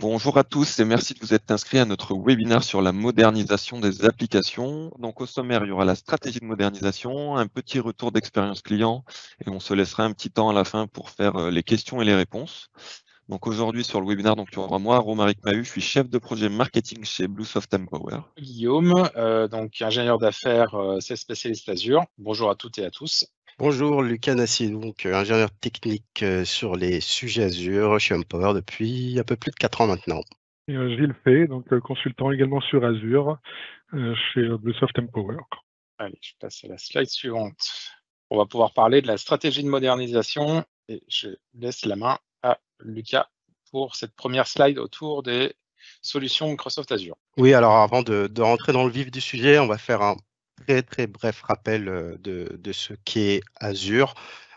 Bonjour à tous et merci de vous être inscrits à notre webinaire sur la modernisation des applications. Donc au sommaire, il y aura la stratégie de modernisation, un petit retour d'expérience client et on se laissera un petit temps à la fin pour faire les questions et les réponses. Donc aujourd'hui sur le webinaire, donc, il y aura moi, Romaric Mahut, je suis chef de projet marketing chez Bluesoft Empower. Guillaume, donc ingénieur d'affaires, spécialiste Azure. Bonjour à toutes et à tous. Bonjour, Lucas Nassier, donc ingénieur technique sur les sujets Azure chez Empower depuis un peu plus de 4 ans maintenant. Et Gilles Fay, donc consultant également sur Azure chez Bluesoft Empower. Allez, je passe à la slide suivante. On va pouvoir parler de la stratégie de modernisation et je laisse la main à Lucas pour cette première slide autour des solutions Microsoft Azure. Oui, alors avant de rentrer dans le vif du sujet, on va faire un très bref rappel de ce qu'est Azure.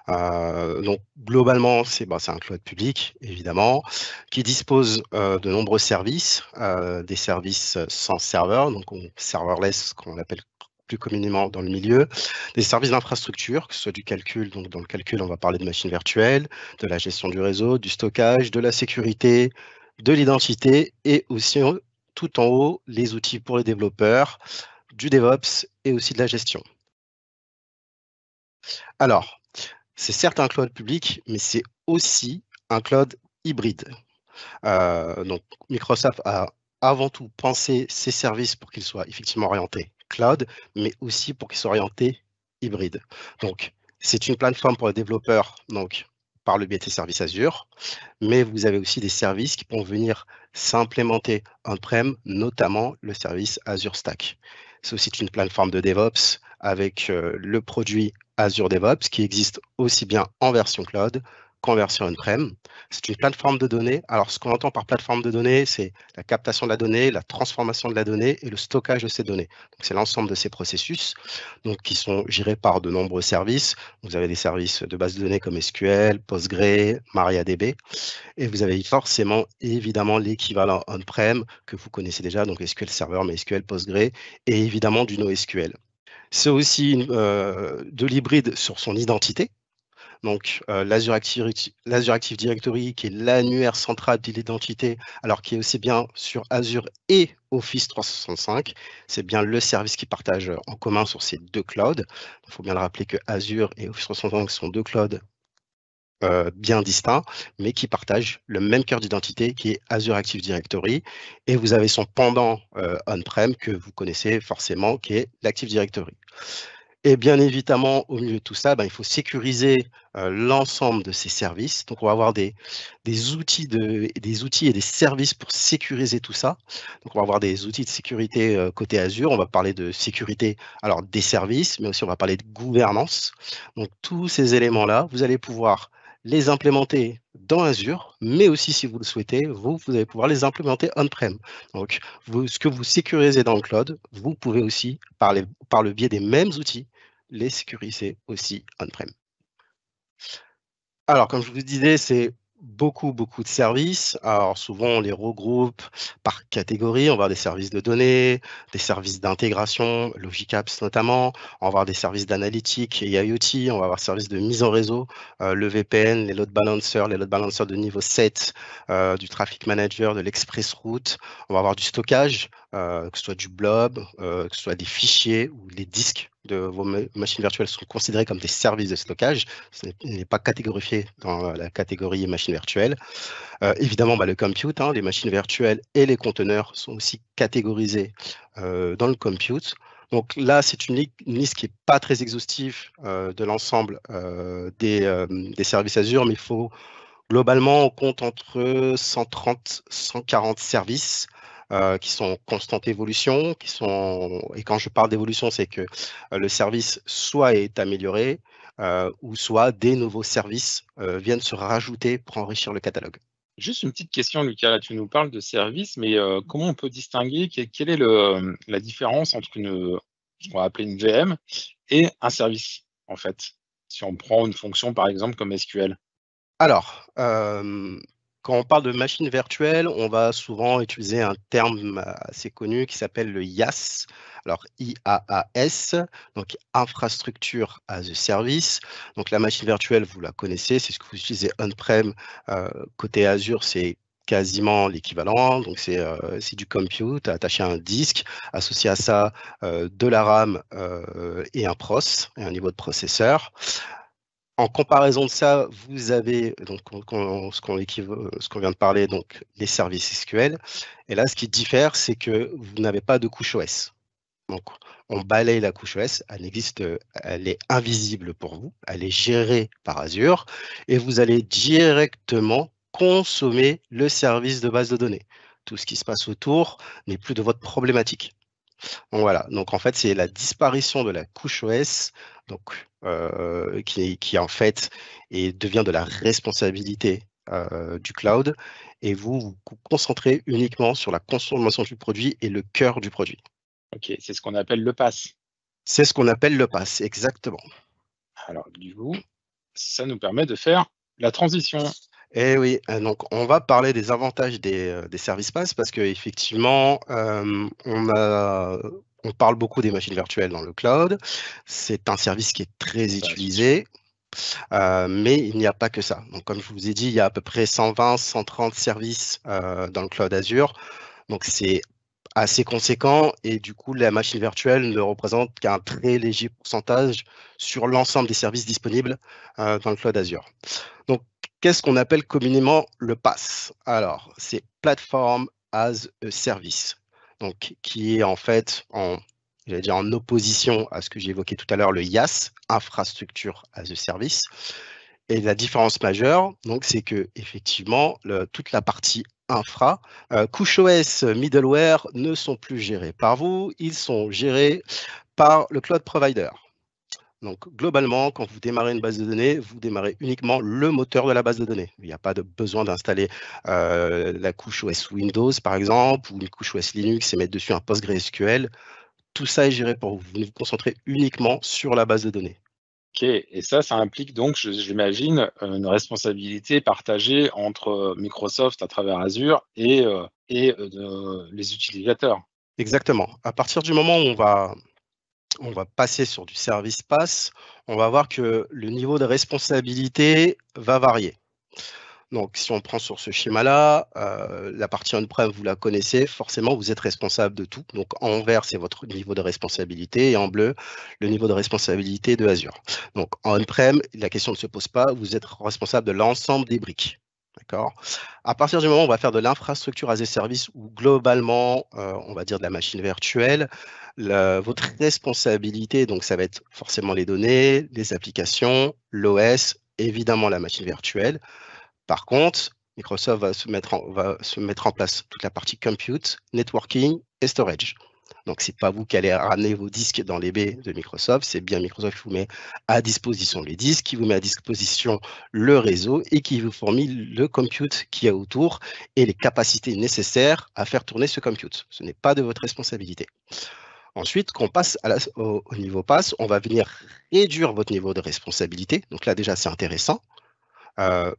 Donc globalement, c'est un cloud public, évidemment, qui dispose de nombreux services, des services sans serveur, donc serverless, qu'on appelle plus communément dans le milieu, des services d'infrastructure, que ce soit du calcul, donc dans le calcul, on va parler de machines virtuelles, de la gestion du réseau, du stockage, de la sécurité, de l'identité et aussi tout en haut, les outils pour les développeurs, du DevOps et aussi de la gestion. Alors, c'est certes un cloud public, mais c'est aussi un cloud hybride. Donc, Microsoft a avant tout pensé ses services pour qu'ils soient effectivement orientés cloud, mais aussi pour qu'ils soient orientés hybrides. Donc, c'est une plateforme pour les développeurs, donc par le biais de ses services Azure, mais vous avez aussi des services qui vont venir s'implémenter on-prem, notamment le service Azure Stack. C'est aussi une plateforme de DevOps avec le produit Azure DevOps qui existe aussi bien en version cloud qu'en version on-prem. C'est une plateforme de données. Alors, ce qu'on entend par plateforme de données, c'est la captation de la donnée, la transformation de la donnée et le stockage de ces données. Donc, c'est l'ensemble de ces processus donc, qui sont gérés par de nombreux services. Vous avez des services de base de données comme SQL, Postgre, MariaDB. Et vous avez forcément, évidemment, l'équivalent on-prem que vous connaissez déjà, donc SQL Server, MySQL, Postgre, et évidemment du NoSQL. C'est aussi de l'hybride sur son identité. Donc, l'Azure Active Directory, qui est l'annuaire central de l'identité, alors qui est aussi bien sur Azure et Office 365. C'est bien le service qui partage en commun sur ces deux clouds. Il faut bien le rappeler que Azure et Office 365 sont deux clouds bien distincts, mais qui partagent le même cœur d'identité qui est Azure Active Directory. Et vous avez son pendant on-prem que vous connaissez forcément, qui est l'Active Directory. Et bien évidemment, au milieu de tout ça, il faut sécuriser l'ensemble de ces services. Donc, on va avoir des outils et des services pour sécuriser tout ça. Donc, on va avoir des outils de sécurité côté Azure. On va parler de sécurité, alors des services, mais aussi on va parler de gouvernance. Donc, tous ces éléments-là, vous allez pouvoir les implémenter dans Azure, mais aussi, si vous le souhaitez, vous allez pouvoir les implémenter on-prem. Donc, ce que vous sécurisez dans le cloud, vous pouvez aussi, par le biais des mêmes outils, les sécuriser aussi on-prem. Alors, comme je vous disais, c'est beaucoup de services. Alors, souvent, on les regroupe par catégorie. On va avoir des services de données, des services d'intégration, Logic Apps notamment. On va avoir des services d'analytique et IoT. On va avoir des services de mise en réseau, le VPN, les load balancers de niveau 7, du traffic manager, de l'express route. On va avoir du stockage, que ce soit du blob, que ce soit des fichiers ou les disques de vos machines virtuelles sont considérés comme des services de stockage. Ce n'est pas catégorifié dans la catégorie machine virtuelle. Évidemment, le compute, les machines virtuelles et les conteneurs sont aussi catégorisés dans le compute. Donc là, c'est une liste qui n'est pas très exhaustive de l'ensemble des services Azure, mais globalement, on compte entre 130 140 services qui sont en constante évolution, et quand je parle d'évolution, c'est que le service soit est amélioré, ou soit des nouveaux services viennent se rajouter pour enrichir le catalogue. Juste une petite question, Lucas. Là, tu nous parles de services, mais comment on peut distinguer quelle est la différence entre ce qu'on va appeler une VM et un service, en fait, si on prend une fonction, par exemple, comme SQL? Alors, quand on parle de machine virtuelle, on va souvent utiliser un terme assez connu qui s'appelle le IaaS. Alors, IaaS, donc Infrastructure as a Service. Donc, la machine virtuelle, vous la connaissez, c'est ce que vous utilisez on-prem. Côté Azure, c'est quasiment l'équivalent. Donc, c'est du compute attaché à un disque, associé à ça de la RAM et un pros, et un niveau de processeur. En comparaison de ça, vous avez donc ce qu'on vient de parler, donc les services SQL. Et là, ce qui diffère, c'est que vous n'avez pas de couche OS. Donc, on balaye la couche OS, elle est invisible pour vous, elle est gérée par Azure, et vous allez directement consommer le service de base de données. Tout ce qui se passe autour n'est plus de votre problématique. Donc voilà, donc en fait, c'est la disparition de la couche OS donc, qui en fait devient de la responsabilité du cloud, et vous vous concentrez uniquement sur la consommation du produit et le cœur du produit. Ok, c'est ce qu'on appelle le PaaS. C'est ce qu'on appelle le PaaS, exactement. Alors, du coup, ça nous permet de faire la transition. Et oui, donc on va parler des avantages des services PaaS parce qu'effectivement, on parle beaucoup des machines virtuelles dans le cloud. C'est un service qui est très utilisé, mais il n'y a pas que ça. Donc, comme je vous ai dit, il y a à peu près 120, 130 services dans le cloud Azure. Donc, c'est assez conséquent et du coup, la machine virtuelle ne représente qu'un très léger pourcentage sur l'ensemble des services disponibles dans le cloud Azure. Donc, qu'est-ce qu'on appelle communément le PaaS? Alors, c'est Platform as a Service, donc qui est en fait en opposition à ce que j'ai évoqué tout à l'heure, le IaaS, Infrastructure as a Service. Et la différence majeure, donc, c'est que effectivement, toute la partie infra, couche OS, middleware ne sont plus gérés par vous, ils sont gérés par le cloud provider. Donc, globalement, quand vous démarrez une base de données, vous démarrez uniquement le moteur de la base de données. Il n'y a pas de besoin d'installer la couche OS Windows, par exemple, ou une couche OS Linux et mettre dessus un PostgreSQL. Tout ça est géré pour vous. Vous vous concentrez uniquement sur la base de données. Ok, et ça implique donc, j'imagine, une responsabilité partagée entre Microsoft à travers Azure et les utilisateurs. Exactement. À partir du moment où on va passer sur du service PaaS, on va voir que le niveau de responsabilité va varier. Donc, si on prend sur ce schéma-là, la partie on-prem, vous la connaissez, forcément, vous êtes responsable de tout. Donc, en vert, c'est votre niveau de responsabilité et en bleu, le niveau de responsabilité de Azure. Donc, en on-prem, la question ne se pose pas, vous êtes responsable de l'ensemble des briques. D'accord. À partir du moment où on va faire de l'infrastructure as a service ou globalement, on va dire de la machine virtuelle, votre responsabilité, donc ça va être forcément les données, les applications, l'OS, évidemment la machine virtuelle. Par contre, Microsoft va se mettre en place toute la partie compute, networking et storage. Donc, ce n'est pas vous qui allez ramener vos disques dans les baies de Microsoft, c'est bien Microsoft qui vous met à disposition les disques, qui vous met à disposition le réseau et qui vous fournit le compute qu'il y a autour et les capacités nécessaires à faire tourner ce compute. Ce n'est pas de votre responsabilité. Ensuite, quand on passe au niveau PaaS, on va venir réduire votre niveau de responsabilité. Donc là, déjà, c'est intéressant.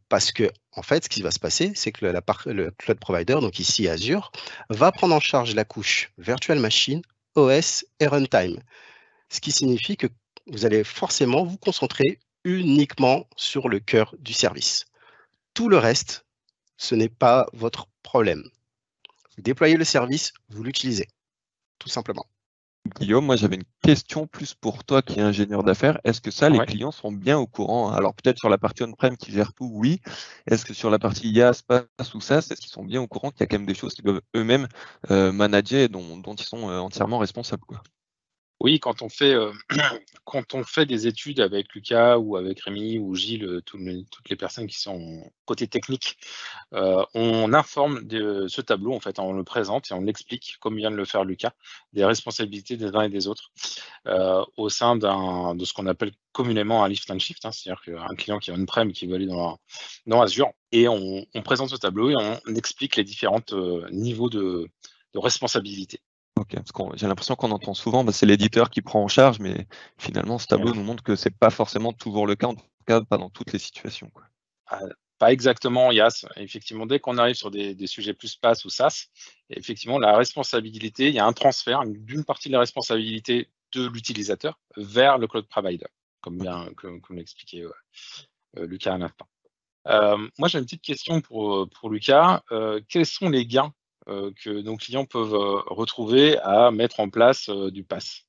Parce que, en fait, ce qui va se passer, c'est que le cloud provider, donc ici Azure, va prendre en charge la couche virtual machine, OS et runtime. Ce qui signifie que vous allez forcément vous concentrer uniquement sur le cœur du service. Tout le reste, ce n'est pas votre problème. Vous déployez le service, vous l'utilisez, tout simplement. Guillaume, moi j'avais une question plus pour toi qui est ingénieur d'affaires. Est-ce que ça, les clients sont bien au courant? Alors peut-être sur la partie on-prem qui gère tout, oui. Est-ce que sur la partie IaaS, PaaS ou SaaS, est-ce qu'ils sont bien au courant qu'il y a quand même des choses qu'ils doivent eux-mêmes manager et dont ils sont entièrement responsables, quoi? Oui, quand on fait des études avec Lucas ou avec Rémi ou Gilles, toutes les personnes qui sont côté technique, on informe de ce tableau, en fait, on le présente et on explique, comme vient de le faire Lucas, des responsabilités des uns et des autres au sein de ce qu'on appelle communément un lift and shift, c'est-à-dire qu'un client qui est on-prem qui veut aller dans Azure, et on présente ce tableau et on explique les différents niveaux de responsabilité. Ok, parce que j'ai l'impression qu'on entend souvent, c'est l'éditeur qui prend en charge, mais finalement, ce tableau nous montre que c'est pas forcément toujours le cas, en tout cas pas dans toutes les situations, quoi. Pas exactement IaaS. Effectivement, dès qu'on arrive sur des sujets plus PaaS ou SaaS, effectivement, la responsabilité, il y a un transfert d'une partie de la responsabilité de l'utilisateur vers le cloud provider, comme l'expliquait Lucas à l'instant. Moi, j'ai une petite question pour Lucas. Quels sont les gains que nos clients peuvent retrouver à mettre en place du pass?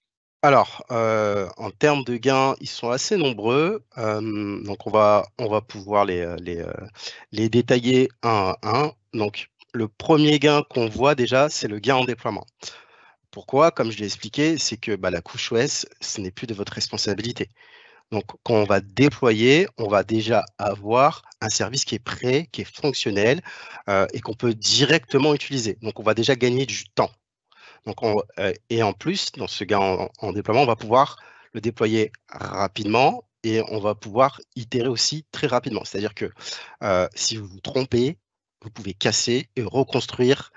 Alors, en termes de gains, ils sont assez nombreux. Donc, on va pouvoir les détailler un à un. Donc, le premier gain qu'on voit déjà, c'est le gain en déploiement. Pourquoi? Comme je l'ai expliqué, c'est que la couche OS, ce n'est plus de votre responsabilité. Donc, quand on va déployer, on va déjà avoir un service qui est prêt, qui est fonctionnel et qu'on peut directement utiliser. Donc, on va déjà gagner du temps. Donc et en plus, dans ce gain en déploiement, on va pouvoir le déployer rapidement et on va pouvoir itérer aussi très rapidement. C'est-à-dire que si vous vous trompez, vous pouvez casser et reconstruire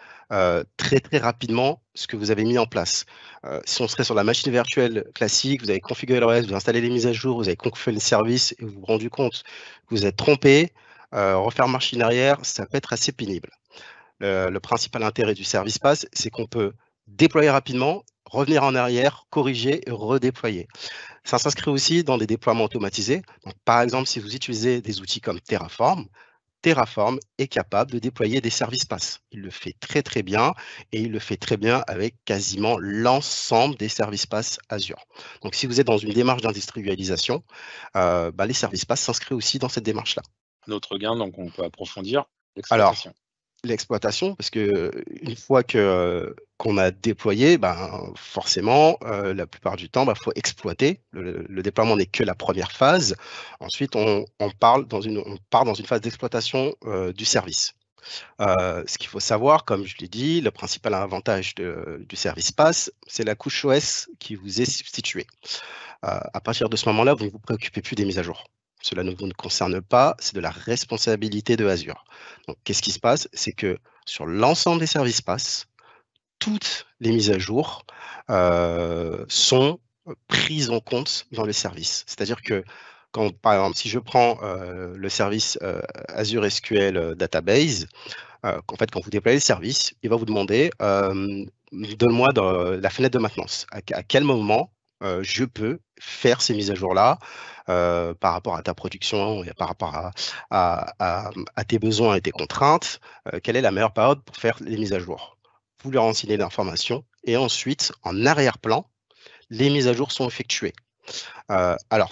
très très rapidement ce que vous avez mis en place. Si on serait sur la machine virtuelle classique, vous avez configuré l'OS, vous installez les mises à jour, vous avez configuré le service et vous vous rendu compte que vous êtes trompé, refaire machine arrière, ça peut être assez pénible. Le principal intérêt du service pass, c'est qu'on peut déployer rapidement, revenir en arrière, corriger et redéployer. Ça s'inscrit aussi dans des déploiements automatisés. Donc, par exemple, si vous utilisez des outils comme Terraform, Terraform est capable de déployer des services pass. Il le fait très très bien et il le fait très bien avec quasiment l'ensemble des services pass Azure. Donc, si vous êtes dans une démarche d'industrialisation, les services pass s'inscrivent aussi dans cette démarche-là. Un autre gain, donc on peut approfondir Alors, l'exploitation. l'exploitation, parce que une fois qu'on a déployé, forcément, la plupart du temps, faut exploiter. Le déploiement n'est que la première phase. Ensuite, on part dans une phase d'exploitation du service. Ce qu'il faut savoir, comme je l'ai dit, le principal avantage du service pass, c'est la couche OS qui vous est substituée. À partir de ce moment-là, vous ne vous préoccupez plus des mises à jour. Cela ne vous concerne pas, c'est de la responsabilité de Azure. Donc, qu'est-ce qui se passe? C'est que sur l'ensemble des services pass, toutes les mises à jour sont prises en compte dans le service. C'est-à-dire que, par exemple, si je prends le service Azure SQL Database, en fait, quand vous déployez le service, il va vous demander donne-moi la fenêtre de maintenance. À quel moment je peux faire ces mises à jour-là par rapport à ta production et par rapport à tes besoins et tes contraintes, quelle est la meilleure période pour faire les mises à jour? Vous lui renseignez l'information et ensuite, en arrière-plan, les mises à jour sont effectuées. Alors,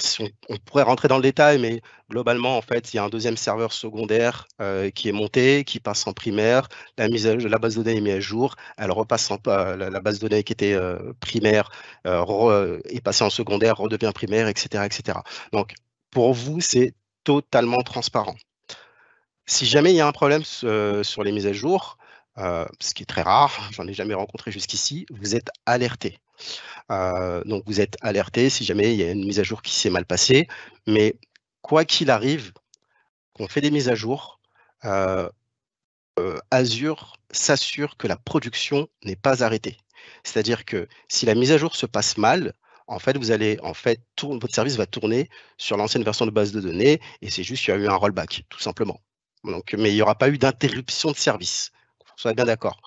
on pourrait rentrer dans le détail, mais globalement, en fait, il y a un deuxième serveur secondaire qui est monté, qui passe en primaire. La base de données est mise à jour. Elle repasse la base de données qui était primaire est passée en secondaire, redevient primaire, etc., etc. Donc, pour vous, c'est totalement transparent. Si jamais il y a un problème sur les mises à jour, ce qui est très rare, j'en ai jamais rencontré jusqu'ici, vous êtes alerté. Donc, vous êtes alerté si jamais il y a une mise à jour qui s'est mal passée. Mais quoi qu'il arrive, qu'on fait des mises à jour, Azure s'assure que la production n'est pas arrêtée. C'est-à-dire que si la mise à jour se passe mal, en fait, votre service va tourner sur l'ancienne version de base de données et c'est juste qu'il y a eu un rollback, tout simplement. Donc, mais il n'y aura pas eu d'interruption de service. On soit bien d'accord.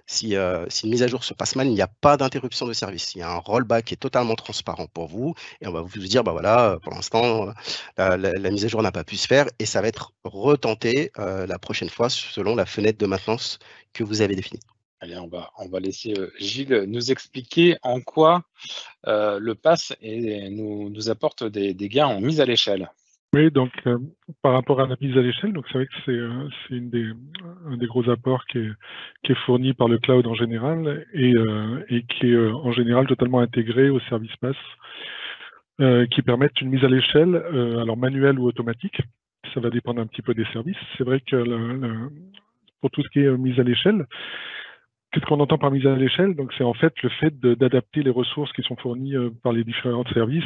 Si une mise à jour se passe mal, il n'y a pas d'interruption de service. Il y a un rollback qui est totalement transparent pour vous et on va vous dire, voilà, pour l'instant, la mise à jour n'a pas pu se faire et ça va être retenté la prochaine fois selon la fenêtre de maintenance que vous avez définie. Allez, on va laisser Gilles nous expliquer en quoi le pass nous apporte des gains en mise à l'échelle. Oui, donc par rapport à la mise à l'échelle, donc c'est vrai que c'est un des gros apports qui est fourni par le cloud en général et qui est en général totalement intégré au service pass, qui permettent une mise à l'échelle, alors manuelle ou automatique. Ça va dépendre un petit peu des services. C'est vrai que pour tout ce qui est mise à l'échelle, qu'est-ce qu'on entend par mise à l'échelle? Donc, c'est en fait le fait d'adapter les ressources qui sont fournies par les différents services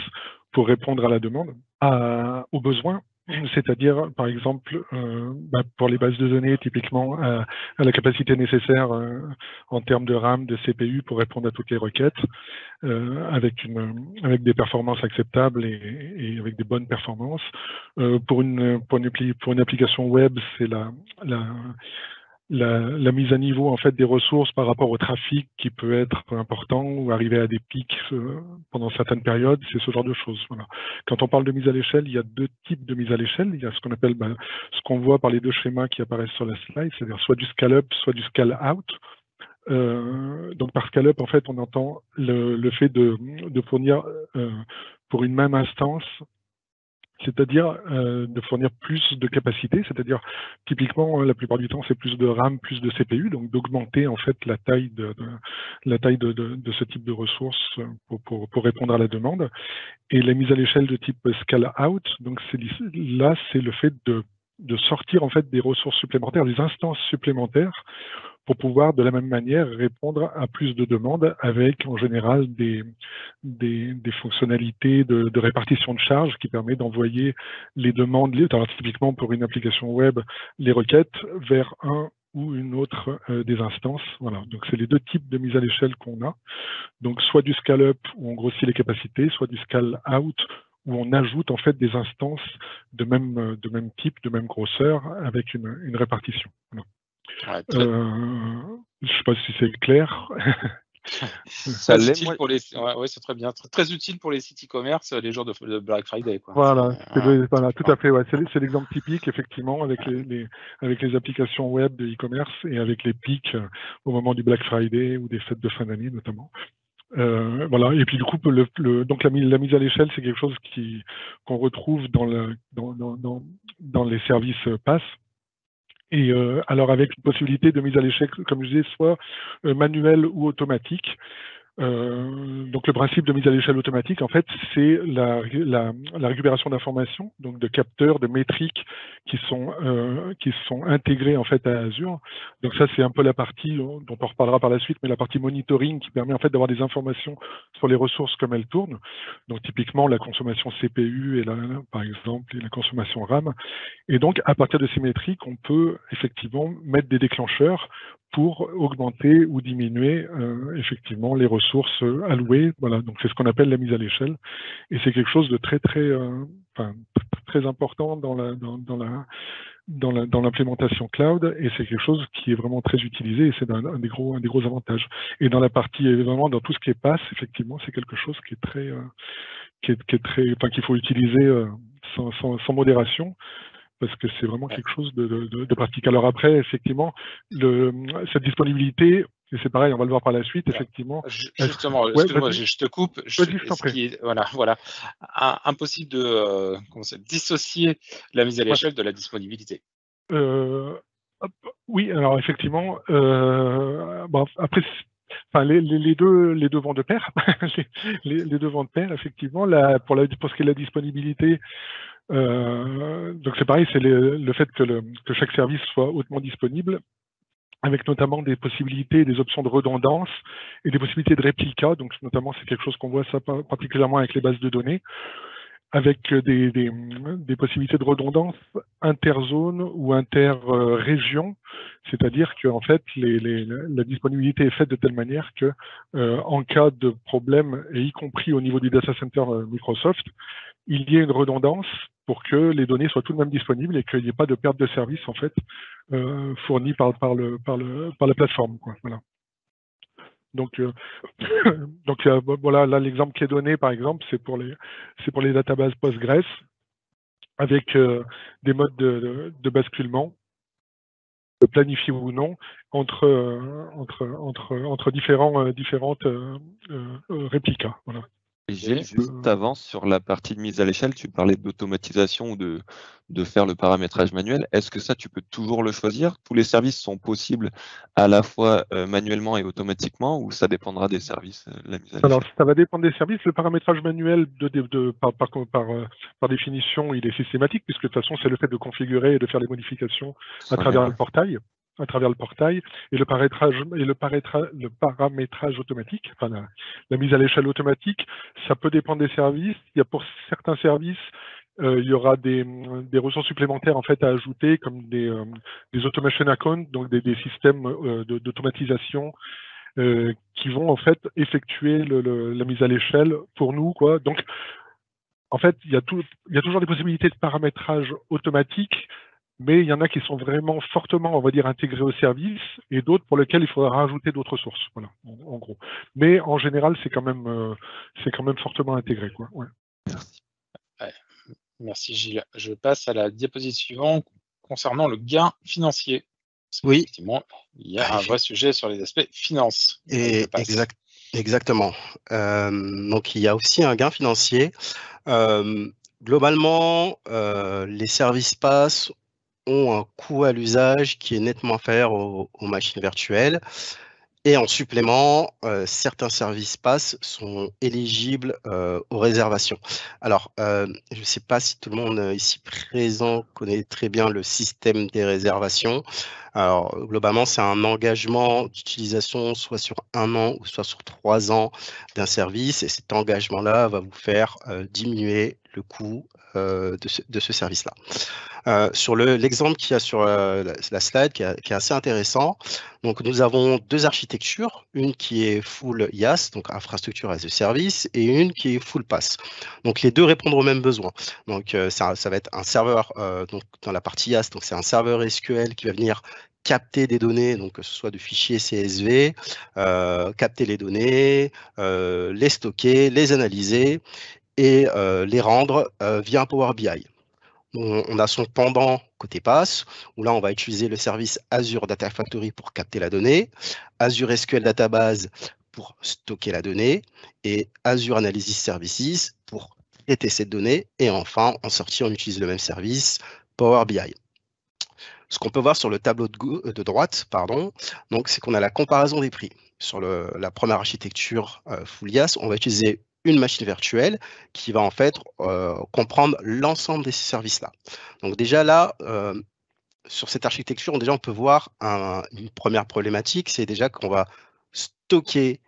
pour répondre à la demande, aux besoins. C'est-à-dire, par exemple, pour les bases de données, typiquement, à la capacité nécessaire en termes de RAM, de CPU pour répondre à toutes les requêtes, avec des performances acceptables et avec des bonnes performances. Pour une application web, c'est la mise à niveau en fait des ressources par rapport au trafic qui peut être important ou arriver à des pics pendant certaines périodes, c'est ce genre de choses. Voilà. Quand on parle de mise à l'échelle, il y a deux types de mise à l'échelle. Il y a ce qu'on appelle ce qu'on voit par les deux schémas qui apparaissent sur la slide, c'est-à-dire soit du scale-up, soit du scale-out. Donc par scale-up, en fait, on entend le fait de fournir pour une même instance, c'est-à-dire de fournir plus de capacité, c'est-à-dire typiquement la plupart du temps c'est plus de RAM, plus de CPU, donc d'augmenter en fait la taille de ce type de ressources pour répondre à la demande. Et la mise à l'échelle de type scale out, donc là c'est le fait de sortir en fait des ressources supplémentaires, des instances supplémentaires pour pouvoir de la même manière répondre à plus de demandes avec en général des fonctionnalités de répartition de charges qui permet d'envoyer les demandes, alors typiquement pour une application web, les requêtes vers un ou une autre des instances. Voilà. Donc c'est les deux types de mise à l'échelle qu'on a. Donc soit du scale-up où on grossit les capacités, soit du scale-out où on ajoute en fait des instances de même type, de même grosseur avec une répartition. Voilà. Ouais, je ne sais pas si c'est clair. Ça Très l'est, utile moi. pour les, ouais, c'est très bien, très utile pour les sites e-commerce les jours de Black Friday, quoi. Voilà, Voilà. tout à fait. Ouais. C'est l'exemple typique, effectivement, avec les applications web de e-commerce et avec les pics au moment du Black Friday ou des fêtes de fin d'année, notamment. Voilà. Et puis du coup, donc la mise à l'échelle, c'est quelque chose qu'on retrouve dans les services PaaS. Et alors avec une possibilité de mise à l'échelle, comme je disais, soit manuelle ou automatique. Donc le principe de mise à l'échelle automatique, en fait, c'est la récupération d'informations, donc de capteurs, de métriques qui sont intégrés en fait à Azure. Donc ça, c'est un peu la partie dont on reparlera par la suite, mais la partie monitoring qui permet en fait d'avoir des informations sur les ressources comme elles tournent. Donc typiquement la consommation CPU par exemple, et la consommation RAM. Et donc à partir de ces métriques, on peut effectivement mettre des déclencheurs pour augmenter ou diminuer effectivement les ressources allouées. Voilà, donc c'est ce qu'on appelle la mise à l'échelle. Et c'est quelque chose de très important dans l'implémentation cloud, et c'est quelque chose qui est vraiment très utilisé, et c'est un des gros avantages. Et dans la partie, évidemment, dans tout ce qui est PaaS, effectivement, c'est quelque chose qui est très, qu'il faut utiliser sans modération, parce que c'est vraiment quelque chose de pratique. Alors après, effectivement, cette disponibilité, et c'est pareil, on va le voir par la suite, effectivement. Justement, excuse-moi, je te coupe. Voilà. Impossible de dissocier la mise à l'échelle de la disponibilité. Oui, alors effectivement, après, les deux vont de pair. les deux vont de pair, effectivement. Pour ce qui est de la disponibilité, donc c'est pareil, c'est le fait que chaque service soit hautement disponible, avec notamment des possibilités, des options de redondance et des possibilités de réplica. Donc notamment, c'est quelque chose qu'on voit ça particulièrement avec les bases de données, avec des possibilités de redondance interzone ou interrégion, c'est-à-dire que en fait la disponibilité est faite de telle manière que en cas de problème, et y compris au niveau du data center Microsoft, il y ait une redondance pour que les données soient tout de même disponibles et qu'il n'y ait pas de perte de service en fait fournie par la plateforme, quoi. Voilà. Donc voilà, là l'exemple qui est donné par exemple, c'est pour les databases Postgres avec des modes de basculement, de planifier ou non entre différentes réplicas. Voilà. Gilles, juste avant, sur la partie de mise à l'échelle, tu parlais d'automatisation ou de faire le paramétrage manuel. Est-ce que ça, tu peux toujours le choisir? Tous les services sont possibles à la fois manuellement et automatiquement, ou ça dépendra des services, la mise à l'échelle? Alors, ça va dépendre des services. Le paramétrage manuel, par définition, il est systématique, puisque de toute façon, c'est le fait de configurer et de faire les modifications à travers le portail. Et le paramétrage automatique, enfin la mise à l'échelle automatique, ça peut dépendre des services. Il y a pour certains services, il y aura des ressources supplémentaires en fait à ajouter, comme des automation accounts, donc des systèmes d'automatisation qui vont en fait effectuer la mise à l'échelle pour nous, quoi. Donc en fait, il y a toujours des possibilités de paramétrage automatique, mais il y en a qui sont vraiment fortement, on va dire, intégrés au service, et d'autres pour lesquels il faudra rajouter d'autres sources, voilà, en gros. Mais en général, c'est quand même fortement intégré, quoi. Ouais. Merci. Ouais. Merci Gilles. Je passe à la diapositive suivante concernant le gain financier. Oui. Effectivement, il y a un vrai sujet sur les aspects finances. Exactement. Donc, il y a aussi un gain financier. Globalement, les services PaaS ont un coût à l'usage qui est nettement inférieur aux machines virtuelles. Et en supplément, certains services PaaS sont éligibles aux réservations. Alors, je ne sais pas si tout le monde ici présent connaît très bien le système des réservations. Alors, globalement, c'est un engagement d'utilisation soit sur 1 an ou soit sur 3 ans d'un service. Et cet engagement-là va vous faire diminuer le coût de ce service-là. Sur l'exemple qu'il y a sur la slide, qui est assez intéressant, donc nous avons 2 architectures, une qui est full IaaS, donc infrastructure as a service, et une qui est full PaaS. Donc les deux répondent aux mêmes besoins. Donc ça va être un serveur, donc dans la partie IaaS, donc c'est un serveur SQL qui va venir capter des données, donc que ce soit du fichier CSV, capter les données, les stocker, les analyser et les rendre via un Power BI. On a son pendant côté PaaS, où là, on va utiliser le service Azure Data Factory pour capter la donnée, Azure SQL Database pour stocker la donnée, et Azure Analysis Services pour traiter cette donnée. Et enfin, en sortie, on utilise le même service, Power BI. Ce qu'on peut voir sur le tableau de droite, c'est qu'on a la comparaison des prix. Sur la première architecture full IaaS, on va utiliser une machine virtuelle qui va en fait comprendre l'ensemble de ces services-là. Donc déjà là, sur cette architecture, on peut voir une première problématique, c'est déjà qu'on va stocker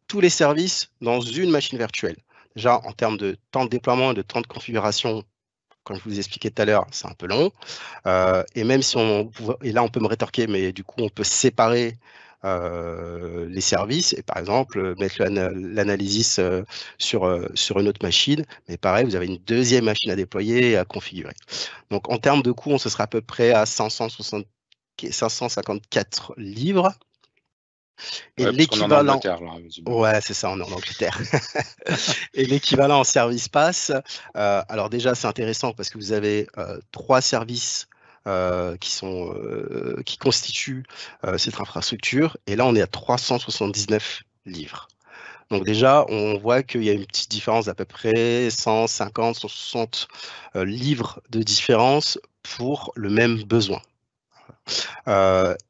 tous les services dans une machine virtuelle. Déjà, en termes de temps de déploiement et de temps de configuration, comme je vous expliquais tout à l'heure, c'est un peu long. Et même si et là, on peut me rétorquer, mais du coup, on peut séparer les services et par exemple mettre l'analysis sur une autre machine, mais pareil, vous avez une deuxième machine à déployer et à configurer. Donc en termes de coût, on se sera à peu près à 554 livres. Et ouais, l'équivalent, ouais, c'est ça, on est en Angleterre. Et l'équivalent en service PaaS, alors déjà c'est intéressant parce que vous avez 3 services qui constituent cette infrastructure, et là on est à 379 livres. Donc déjà, on voit qu'il y a une petite différence d'à peu près 150, 160 livres de différence pour le même besoin.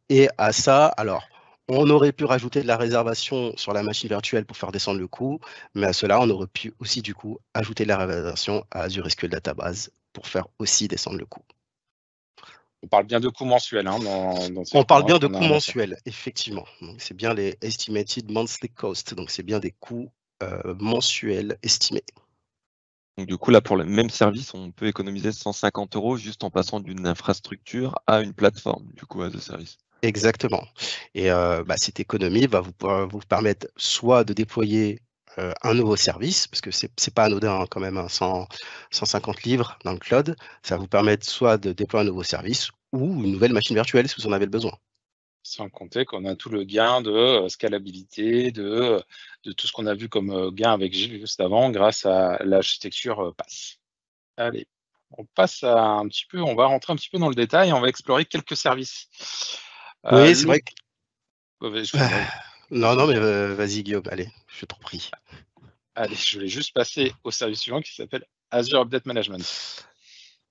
Et à ça, alors, on aurait pu rajouter de la réservation sur la machine virtuelle pour faire descendre le coût, mais à cela, on aurait pu aussi du coup ajouter de la réservation à Azure SQL Database pour faire aussi descendre le coût. On parle bien de coûts mensuels. On parle bien de coûts mensuels, effectivement. C'est bien les estimated monthly cost, donc c'est bien des coûts mensuels estimés. Donc du coup, là, pour le même service, on peut économiser 150 € juste en passant d'une infrastructure à une plateforme, du coup, as a service. Exactement. Et cette économie va vous permettre soit de déployer un nouveau service, parce que c'est pas anodin quand même, 150 livres dans le cloud, ça va vous permettre soit de déployer un nouveau service ou une nouvelle machine virtuelle si vous en avez le besoin. Sans compter qu'on a tout le gain de scalabilité, de tout ce qu'on a vu comme gain avec Gilles juste avant grâce à l'architecture PaaS. Allez, on va rentrer un petit peu dans le détail, on va explorer quelques services. Oui, c'est vrai que... Non, mais vas-y Guillaume, allez, je t'en prie. Allez, je vais juste passer au service suivant qui s'appelle Azure Update Management.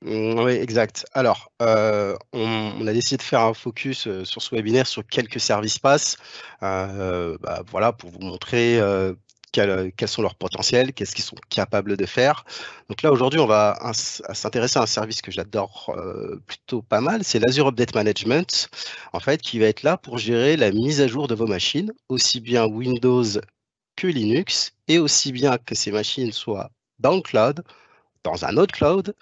Oui, exact. Alors, on a décidé de faire un focus sur ce webinaire sur quelques services PaaS, voilà, pour vous montrer quels sont leurs potentiels, qu'est-ce qu'ils sont capables de faire. Donc là, aujourd'hui, on va s'intéresser à un service que j'adore plutôt pas mal, c'est l'Azure Update Management, en fait, qui va être là pour gérer la mise à jour de vos machines, aussi bien Windows que Linux, et aussi bien que ces machines soient dans le cloud, dans un autre cloud,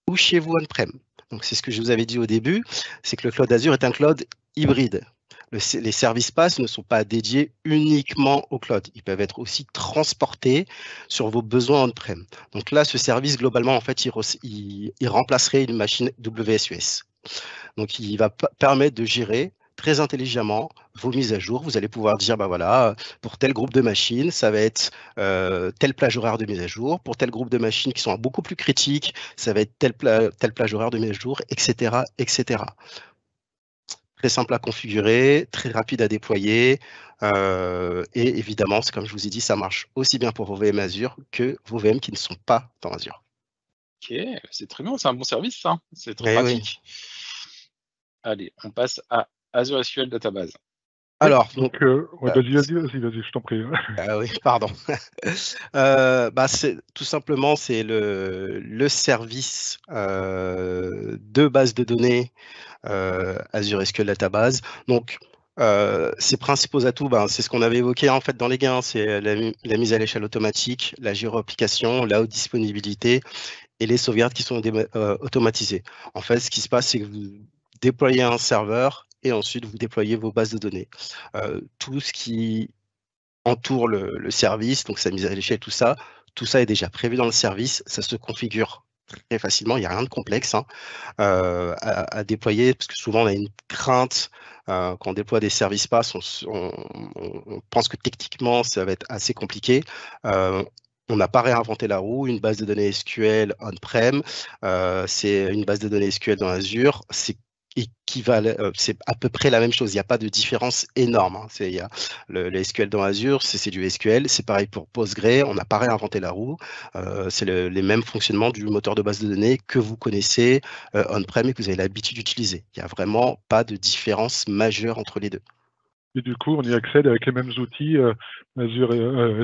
ou chez vous on-prem. Donc c'est ce que je vous avais dit au début, c'est que le cloud Azure est un cloud hybride. Les services PaaS ne sont pas dédiés uniquement au cloud. Ils peuvent être aussi transportés sur vos besoins on-prem. Donc là, ce service, globalement, en fait, il remplacerait une machine WSUS. Donc, il va permettre de gérer très intelligemment vos mises à jour. Vous allez pouvoir dire, bah voilà, pour tel groupe de machines, ça va être telle plage horaire de mise à jour. Pour tel groupe de machines qui sont beaucoup plus critiques, ça va être telle plage horaire de mise à jour, etc., etc. Très simple à configurer, très rapide à déployer. Et évidemment, comme je vous ai dit, ça marche aussi bien pour vos VM Azure que vos VM qui ne sont pas dans Azure. Ok, c'est très bien, c'est un bon service, ça. C'est très Eh pratique. Allez, on passe à Azure SQL Database. Alors, Donc, vas-y, je t'en prie. Ah oui, pardon. Tout simplement, c'est le service de base de données Azure SQL Database. Donc, ses principaux atouts, c'est ce qu'on avait évoqué en fait dans les gains, c'est la mise à l'échelle automatique, la géo-application, la haute disponibilité et les sauvegardes qui sont automatisées. En fait, ce qui se passe, c'est que vous déployez un serveur et ensuite vous déployez vos bases de données. Tout ce qui entoure le service, donc sa mise à l'échelle, tout ça est déjà prévu dans le service, ça se configure très facilement, il n'y a rien de complexe à déployer, parce que souvent on a une crainte quand on déploie des services PaaS, on pense que techniquement ça va être assez compliqué. On n'a pas réinventé la roue, une base de données SQL on-prem, c'est une base de données SQL dans Azure, c'est à peu près la même chose, il n'y a pas de différence énorme. Il y a le SQL dans Azure, c'est du SQL, c'est pareil pour Postgre, on n'a pas réinventé la roue, c'est les mêmes fonctionnements du moteur de base de données que vous connaissez on-prem et que vous avez l'habitude d'utiliser. Il n'y a vraiment pas de différence majeure entre les deux. Et du coup, on y accède avec les mêmes outils Azure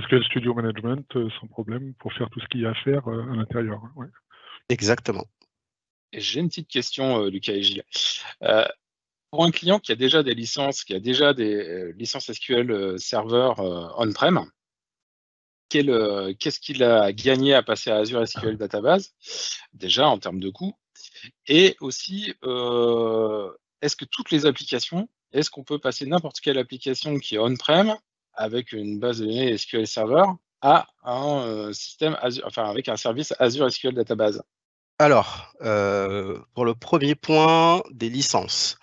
SQL Studio Management sans problème pour faire tout ce qu'il y a à faire à l'intérieur. Ouais. Exactement. J'ai une petite question, Lucas et Gilles. Pour un client qui a déjà des licences, qui a déjà des licences SQL serveur on-prem, qu'est-ce qu'il a gagné à passer à Azure SQL Database, déjà en termes de coût? Et aussi, est-ce que toutes les applications, est-ce qu'on peut passer n'importe quelle application qui est on-prem avec une base de données SQL Server à un système Azure, enfin avec un service Azure SQL Database? Alors, pour le premier point, des licences.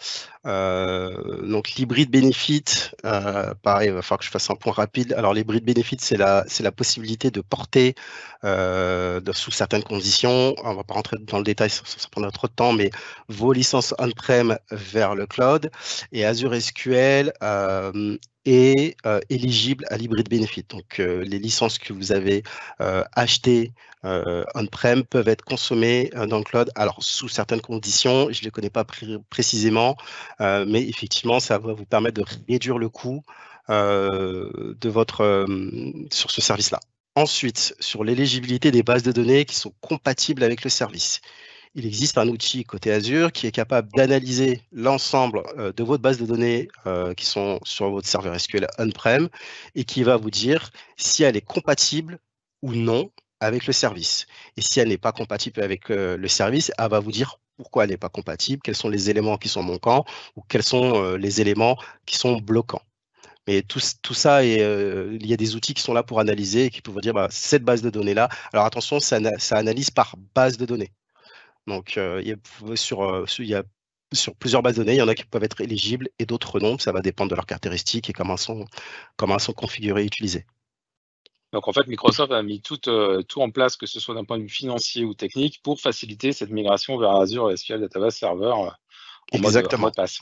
Donc l'hybride benefit, pareil, il va falloir que je fasse un point rapide. Alors l'hybride benefit, c'est la possibilité de porter sous certaines conditions. On ne va pas rentrer dans le détail, ça prendra trop de temps, mais vos licences on-prem vers le cloud et Azure SQL est éligible à l'hybride benefit. Donc les licences que vous avez achetées on-prem peuvent être consommées dans le cloud. Alors sous certaines conditions, je ne les connais pas précisément. Mais effectivement, ça va vous permettre de réduire le coût sur ce service-là. Ensuite, sur l'éligibilité des bases de données qui sont compatibles avec le service. Il existe un outil côté Azure qui est capable d'analyser l'ensemble de votre base de données qui sont sur votre serveur SQL on-prem et qui va vous dire si elle est compatible ou non avec le service. Et si elle n'est pas compatible avec le service, elle va vous dire pourquoi elle n'est pas compatible, quels sont les éléments qui sont manquants ou quels sont les éléments qui sont bloquants. Mais tout ça, il y a des outils qui sont là pour analyser et qui peuvent vous dire cette base de données-là. Alors attention, ça analyse par base de données. Donc il y a sur plusieurs bases de données, il y en a qui peuvent être éligibles et d'autres non. Ça va dépendre de leurs caractéristiques et comment elles sont configurées et utilisées. Donc en fait, Microsoft a mis tout en place, que ce soit d'un point de vue financier ou technique, pour faciliter cette migration vers Azure SQL Database Server en mode pass.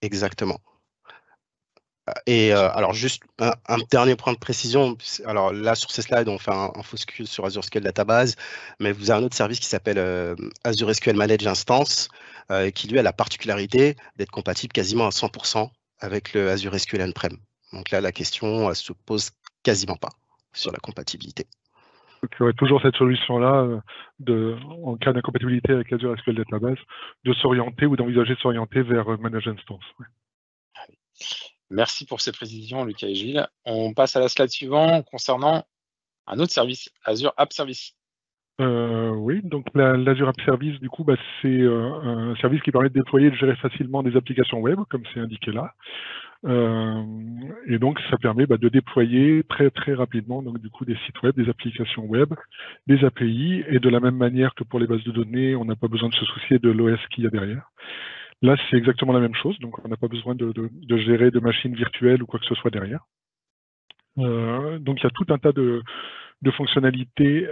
Exactement. Et alors juste un dernier point de précision. Alors là sur ces slides, on fait un focus sur Azure SQL Database, mais vous avez un autre service qui s'appelle Azure SQL Managed Instance, qui lui a la particularité d'être compatible quasiment à 100% avec le Azure SQL On-Prem. Donc là, la question se pose quasiment pas sur la compatibilité. Donc, il y aurait toujours cette solution-là, en cas d'incompatibilité avec Azure SQL Database, de s'orienter ou d'envisager de s'orienter vers Managed Instance. Ouais. Merci pour ces précisions, Lucas et Gilles. On passe à la slide suivante concernant un autre service, Azure App Service. Oui, donc l'Azure App Service, du coup, c'est un service qui permet de déployer et de gérer facilement des applications web, comme c'est indiqué là. Et donc, ça permet de déployer très, très rapidement donc, du coup, des sites web, des applications web, des API, et de la même manière que pour les bases de données, on n'a pas besoin de se soucier de l'OS qu'il y a derrière. Là, c'est exactement la même chose, donc on n'a pas besoin de gérer de machines virtuelles ou quoi que ce soit derrière. Donc, il y a tout un tas de fonctionnalités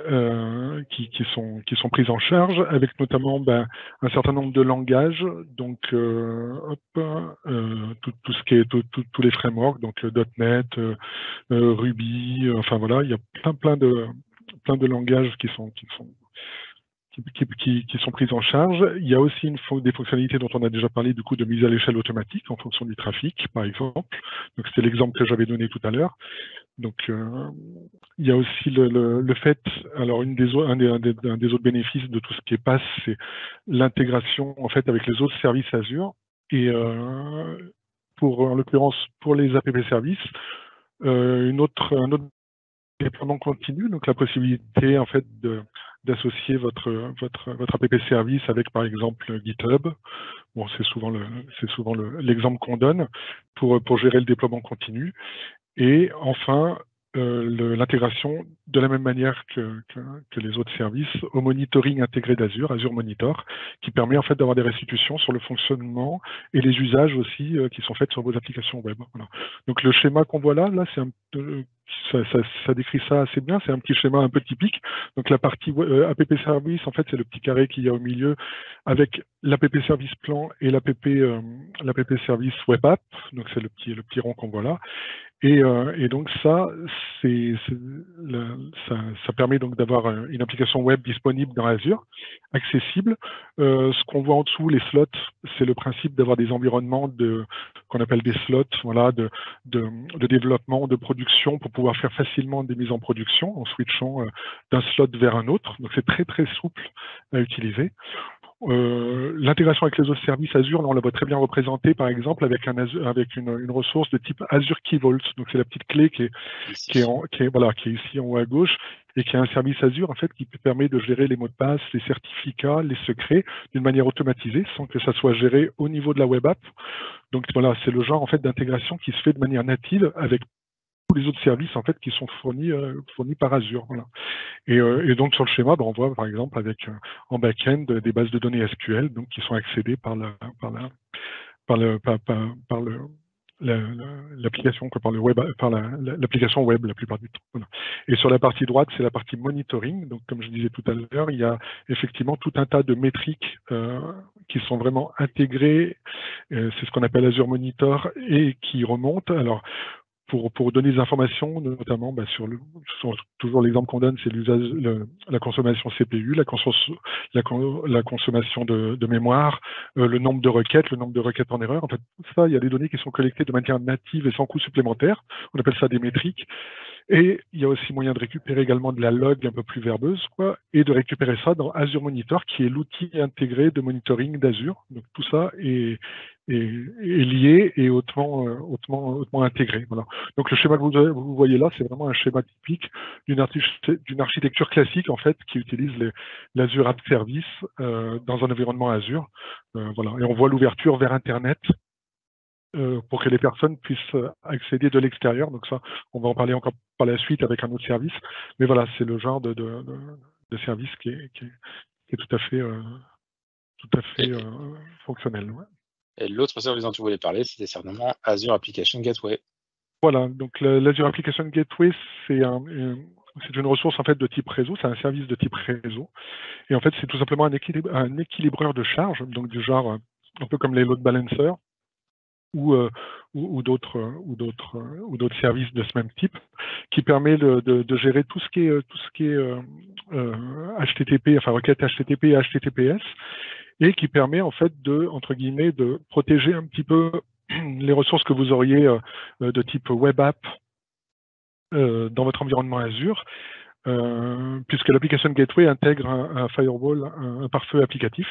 qui sont prises en charge, avec notamment un certain nombre de langages, donc tout ce qui est tous les frameworks, donc .NET, Ruby, enfin voilà, il y a plein de langages qui sont prises en charge. Il y a aussi des fonctionnalités dont on a déjà parlé, du coup, de mise à l'échelle automatique en fonction du trafic, par exemple. Donc c'était l'exemple que j'avais donné tout à l'heure. Donc, il y a aussi le fait, alors un des autres bénéfices de tout ce qui est PaaS, c'est l'intégration en fait avec les autres services Azure. Et en l'occurrence, pour les app services, un autre déploiement continu, donc la possibilité en fait d'associer votre app service avec par exemple GitHub. Bon, c'est souvent l'exemple qu'on donne pour gérer le déploiement continu. Et enfin, l'intégration de la même manière que les autres services au monitoring intégré d'Azure, Azure Monitor, qui permet en fait d'avoir des restitutions sur le fonctionnement et les usages aussi qui sont faits sur vos applications web. Voilà. Donc le schéma qu'on voit là c'est ça décrit ça assez bien, c'est un petit schéma un peu typique. Donc la partie app service, en fait, c'est le petit carré qu'il y a au milieu avec l'app service plan et l'app service web app. Donc c'est le petit rond qu'on voit là. Et donc ça permet donc d'avoir une application web disponible dans Azure, accessible. Ce qu'on voit en dessous, les slots, c'est le principe d'avoir des environnements qu'on appelle des slots, voilà, de développement, de production, pour pouvoir faire facilement des mises en production en switchant d'un slot vers un autre. Donc c'est très très souple à utiliser. L'intégration avec les autres services Azure, on la voit très bien représentée, par exemple, avec une ressource de type Azure Key Vault. Donc, c'est la petite clé qui est ici en haut à gauche et qui est un service Azure, en fait, qui permet de gérer les mots de passe, les certificats, les secrets d'une manière automatisée, sans que ça soit géré au niveau de la web app. Donc, voilà, c'est le genre, en fait, d'intégration qui se fait de manière native avec tous les autres services, en fait, qui sont fournis par Azure. Voilà. Et donc sur le schéma, on voit par exemple avec en back-end des bases de données SQL, donc qui sont accédées par l'application l'application web la plupart du temps. Voilà. Et sur la partie droite, c'est la partie monitoring. Donc comme je disais tout à l'heure, il y a effectivement tout un tas de métriques qui sont vraiment intégrées. C'est ce qu'on appelle Azure Monitor et qui remontent. Alors pour donner des informations, notamment sur toujours l'exemple qu'on donne, c'est la consommation CPU, la consommation de mémoire, le nombre de requêtes en erreur. En fait, tout ça, il y a des données qui sont collectées de manière native et sans coût supplémentaire. On appelle ça des métriques. Et il y a aussi moyen de récupérer également de la log un peu plus verbeuse, et de récupérer ça dans Azure Monitor, qui est l'outil intégré de monitoring d'Azure. Donc tout ça est lié et hautement intégré. Voilà. Donc le schéma que vous voyez là, c'est vraiment un schéma typique d'une architecture classique, en fait, qui utilise l'Azure App Service dans un environnement Azure. Voilà. Et on voit l'ouverture vers Internet pour que les personnes puissent accéder de l'extérieur. Donc ça, on va en parler encore par la suite avec un autre service. Mais voilà, c'est le genre de service qui est tout à fait fonctionnel. Ouais. Et l'autre service dont tu voulais parler, c'était certainement Azure Application Gateway. Voilà, donc l'Azure Application Gateway, c'est une ressource en fait de type réseau, c'est un service de type réseau. Et en fait, c'est tout simplement un équilibreur de charge, donc du genre un peu comme les load balancers, ou d'autres services de ce même type, qui permet de gérer tout ce qui est HTTP, enfin requête HTTP et HTTPS, et qui permet en fait entre guillemets de protéger un petit peu les ressources que vous auriez de type web app dans votre environnement Azure, puisque l'application Gateway intègre un firewall, un pare-feu applicatif.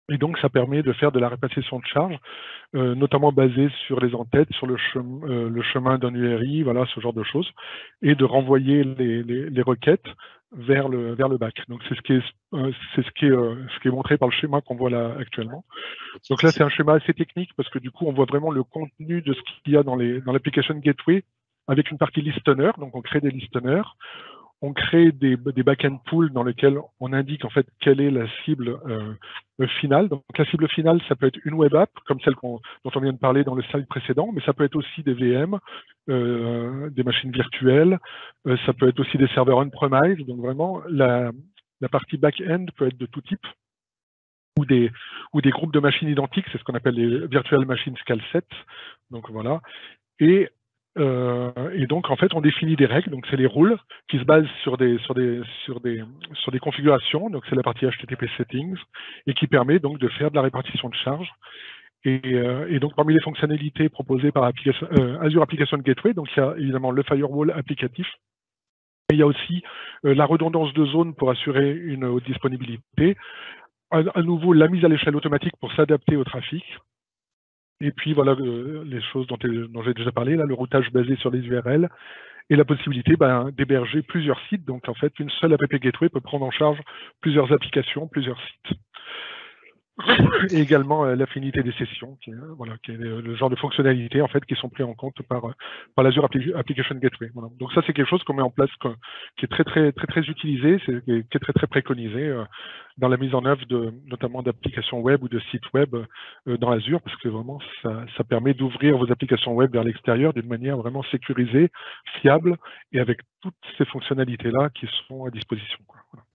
Et donc, ça permet de faire de la répartition de charge, notamment basée sur les en-têtes, sur le chemin d'un URI, voilà, ce genre de choses, et de renvoyer les requêtes vers le back. Donc c'est ce qui est montré par le schéma qu'on voit là actuellement. Donc là, c'est un schéma assez technique parce que du coup, on voit vraiment le contenu de ce qu'il y a dans l'application gateway avec une partie listener. Donc on crée des listeners. On crée des back-end pools dans lesquels on indique en fait quelle est la cible finale. Donc la cible finale, ça peut être une web app, comme celle dont on vient de parler dans le slide précédent, mais ça peut être aussi des VM, des machines virtuelles, ça peut être aussi des serveurs on-premise. Donc vraiment, la partie back-end peut être de tout type, ou des groupes de machines identiques, c'est ce qu'on appelle les virtual machine scale sets. Donc voilà. Et donc en fait on définit des règles, donc c'est les rules qui se basent sur des configurations, donc c'est la partie HTTP settings et qui permet donc de faire de la répartition de charges. Et donc parmi les fonctionnalités proposées par Azure Application Gateway, donc il y a évidemment le firewall applicatif. Et il y a aussi la redondance de zone pour assurer une haute disponibilité. À nouveau la mise à l'échelle automatique pour s'adapter au trafic. Et puis voilà les choses dont j'ai déjà parlé, là, le routage basé sur les URL et la possibilité d'héberger plusieurs sites. Donc en fait, une seule app gateway peut prendre en charge plusieurs applications, plusieurs sites. Et également l'affinité des sessions, qui est le genre de fonctionnalités en fait qui sont prises en compte par l'Azure Application Gateway. Voilà. Donc ça c'est quelque chose qu'on met en place, qui est très utilisé, qui est très préconisé dans la mise en œuvre notamment d'applications web ou de sites web dans Azure, parce que vraiment ça permet d'ouvrir vos applications web vers l'extérieur d'une manière vraiment sécurisée, fiable et avec toutes ces fonctionnalités là qui sont à disposition. Voilà.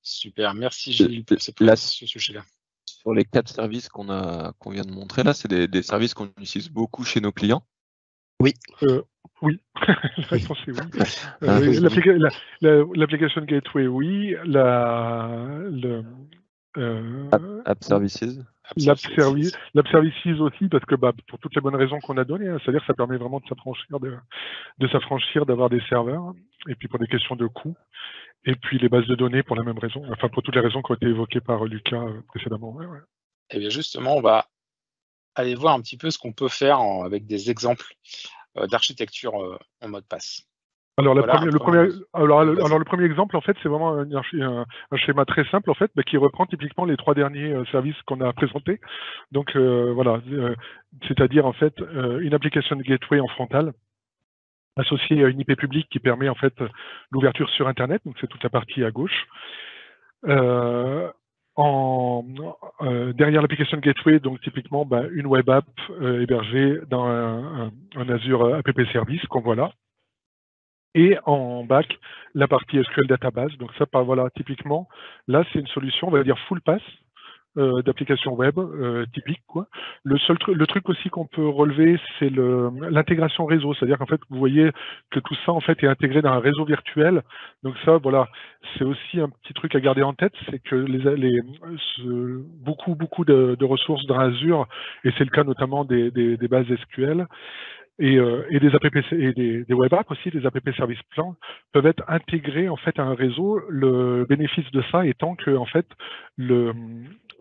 Super, merci Gilles pour ce sujet-là. Sur les 4 services qu'on vient de montrer là, c'est des services qu'on utilise beaucoup chez nos clients. Oui. Oui, la réponse est oui. L'application gateway, oui. App services. L'app services aussi, parce que pour toutes les bonnes raisons qu'on a données, c'est-à-dire que ça permet vraiment de s'affranchir, d'avoir des serveurs, et puis pour des questions de coût. Et puis les bases de données pour la même raison, enfin pour toutes les raisons qui ont été évoquées par Lucas précédemment. Ouais. Et bien justement, on va aller voir un petit peu ce qu'on peut faire avec des exemples d'architecture en mode pass. Alors, le premier exemple, en fait, c'est vraiment un schéma très simple, en fait, qui reprend typiquement les 3 derniers services qu'on a présentés. Donc voilà, c'est-à-dire en fait une application gateway en frontal, associé à une IP publique qui permet en fait l'ouverture sur Internet, donc c'est toute la partie à gauche. Derrière l'application gateway, donc typiquement une web app hébergée dans un Azure App Service qu'on voit là. Et en back, la partie SQL Database. Donc ça, voilà, typiquement, là c'est une solution, on va dire full pass, d'applications web typique quoi. Le truc aussi qu'on peut relever, c'est l'intégration réseau, c'est-à-dire qu'en fait vous voyez que tout ça en fait est intégré dans un réseau virtuel. Donc ça voilà, c'est aussi un petit truc à garder en tête, c'est que beaucoup de ressources dans Azure, et c'est le cas notamment des bases SQL et des app et des web apps aussi, des app service plans peuvent être intégrés en fait à un réseau. Le bénéfice de ça étant que en fait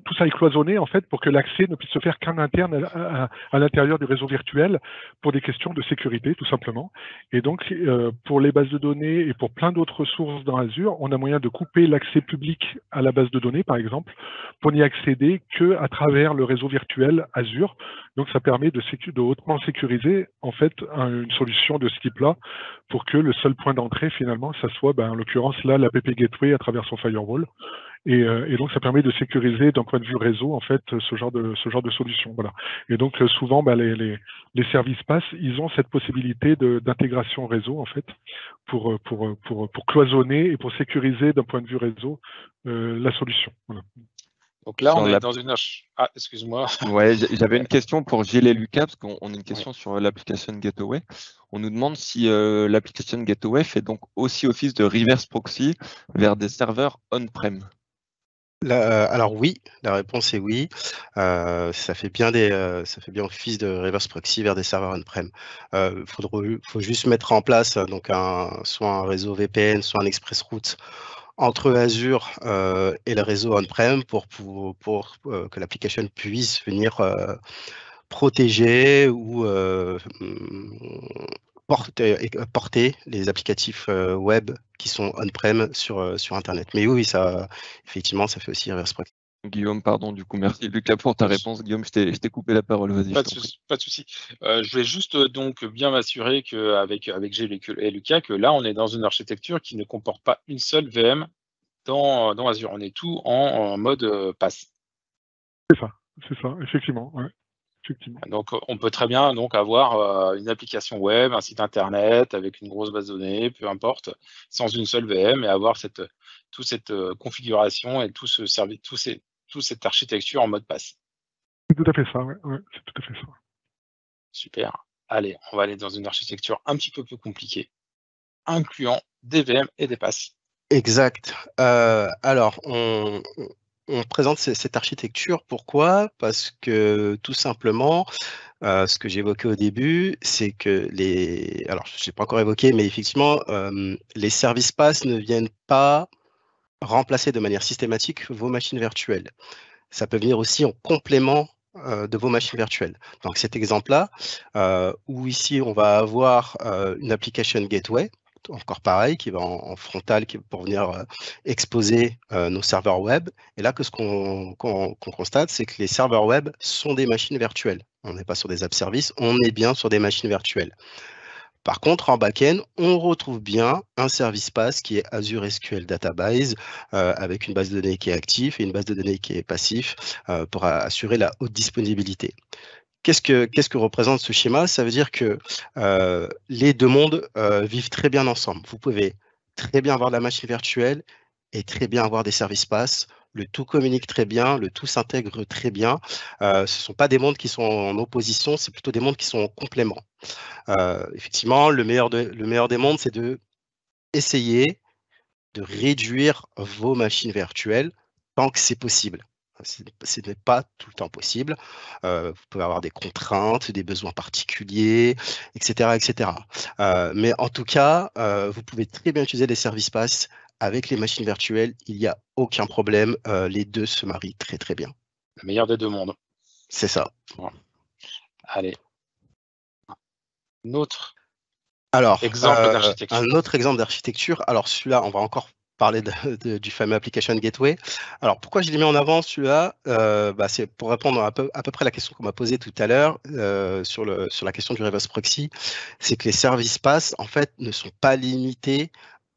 tout ça est cloisonné en fait pour que l'accès ne puisse se faire qu'en interne à l'intérieur du réseau virtuel pour des questions de sécurité tout simplement. Et donc pour les bases de données et pour plein d'autres ressources dans Azure, on a moyen de couper l'accès public à la base de données par exemple pour n'y accéder que à travers le réseau virtuel Azure. Donc ça permet de hautement sécuriser en fait une solution de ce type-là pour que le seul point d'entrée finalement ça soit en l'occurrence là l'App Gateway à travers son firewall. Et donc ça permet de sécuriser d'un point de vue réseau en fait ce genre de solution. Voilà. Et donc souvent les services pass, ils ont cette possibilité d'intégration réseau en fait pour cloisonner et pour sécuriser d'un point de vue réseau la solution. Voilà. Donc là, on est dans une... Ah, excuse-moi. Ouais, j'avais une question pour Gilles et Lucas, parce qu'on a une question sur l'application Gateway. On nous demande si l'application Gateway fait donc aussi office de reverse proxy vers des serveurs on-prem. Alors oui, la réponse est oui. Ça fait bien office de reverse proxy vers des serveurs on-prem. Faut juste mettre en place donc soit un réseau VPN, soit un ExpressRoute entre Azure et le réseau on-prem pour que l'application puisse venir protéger ou porter les applicatifs web qui sont on-prem sur Internet. Mais oui, ça, effectivement, ça fait aussi reverse proxy. Guillaume, pardon, du coup, merci Lucas pour ta réponse. Guillaume, je t'ai coupé la parole, vas-y. Pas de souci. Je voulais juste donc bien m'assurer qu'avec Gilles et Lucas, que là, on est dans une architecture qui ne comporte pas une seule VM dans Azure. On est tout en mode PaaS. C'est ça, effectivement. Ouais. Effectivement. Donc, on peut très bien donc avoir une application web, un site internet avec une grosse base de données, peu importe, sans une seule VM et avoir toute cette configuration et tout ce service, toute cette architecture en mode PaaS. C'est tout à fait ça, ouais, c'est tout à fait ça. Super. Allez, on va aller dans une architecture un petit peu plus compliquée, incluant des VM et des PaaS. Exact. Alors, on présente cette architecture. Pourquoi? Parce que tout simplement, ce que j'évoquais au début, c'est que alors je ne l'ai pas encore évoqué, mais effectivement, les services PaaS ne viennent pas remplacer de manière systématique vos machines virtuelles. Ça peut venir aussi en complément de vos machines virtuelles. Donc cet exemple-là, où ici on va avoir une application gateway, encore pareil, qui va en frontal, qui va pour venir exposer nos serveurs web. Et là, ce qu'on constate, c'est que les serveurs web sont des machines virtuelles. On n'est pas sur des app services, on est bien sur des machines virtuelles. Par contre, en back-end, on retrouve bien un service PaaS qui est Azure SQL Database avec une base de données qui est active et une base de données qui est passif pour assurer la haute disponibilité. Qu'est-ce que représente ce schéma? Ça veut dire que les deux mondes vivent très bien ensemble. Vous pouvez très bien avoir la machine virtuelle et très bien avoir des services PaaS. Le tout communique très bien, le tout s'intègre très bien. Ce ne sont pas des mondes qui sont en opposition, c'est plutôt des mondes qui sont en complément. Effectivement, le meilleur des mondes, c'est de essayer de réduire vos machines virtuelles tant que c'est possible. Ce n'est pas tout le temps possible. Vous pouvez avoir des contraintes, des besoins particuliers, etc. etc. Mais en tout cas, vous pouvez très bien utiliser les services PaaS avec les machines virtuelles. Il n'y a aucun problème. Les deux se marient très, très bien. Le meilleur des deux mondes. C'est ça. Voilà. Allez. Un autre exemple d'architecture. Un autre exemple d'architecture. Alors celui-là, on va encore parler du fameux application gateway. Alors pourquoi je l'ai mis en avant celui-là? C'est pour répondre à peu près à la question qu'on m'a posée tout à l'heure sur la question du reverse proxy. C'est que les services PaaS en fait ne sont pas limités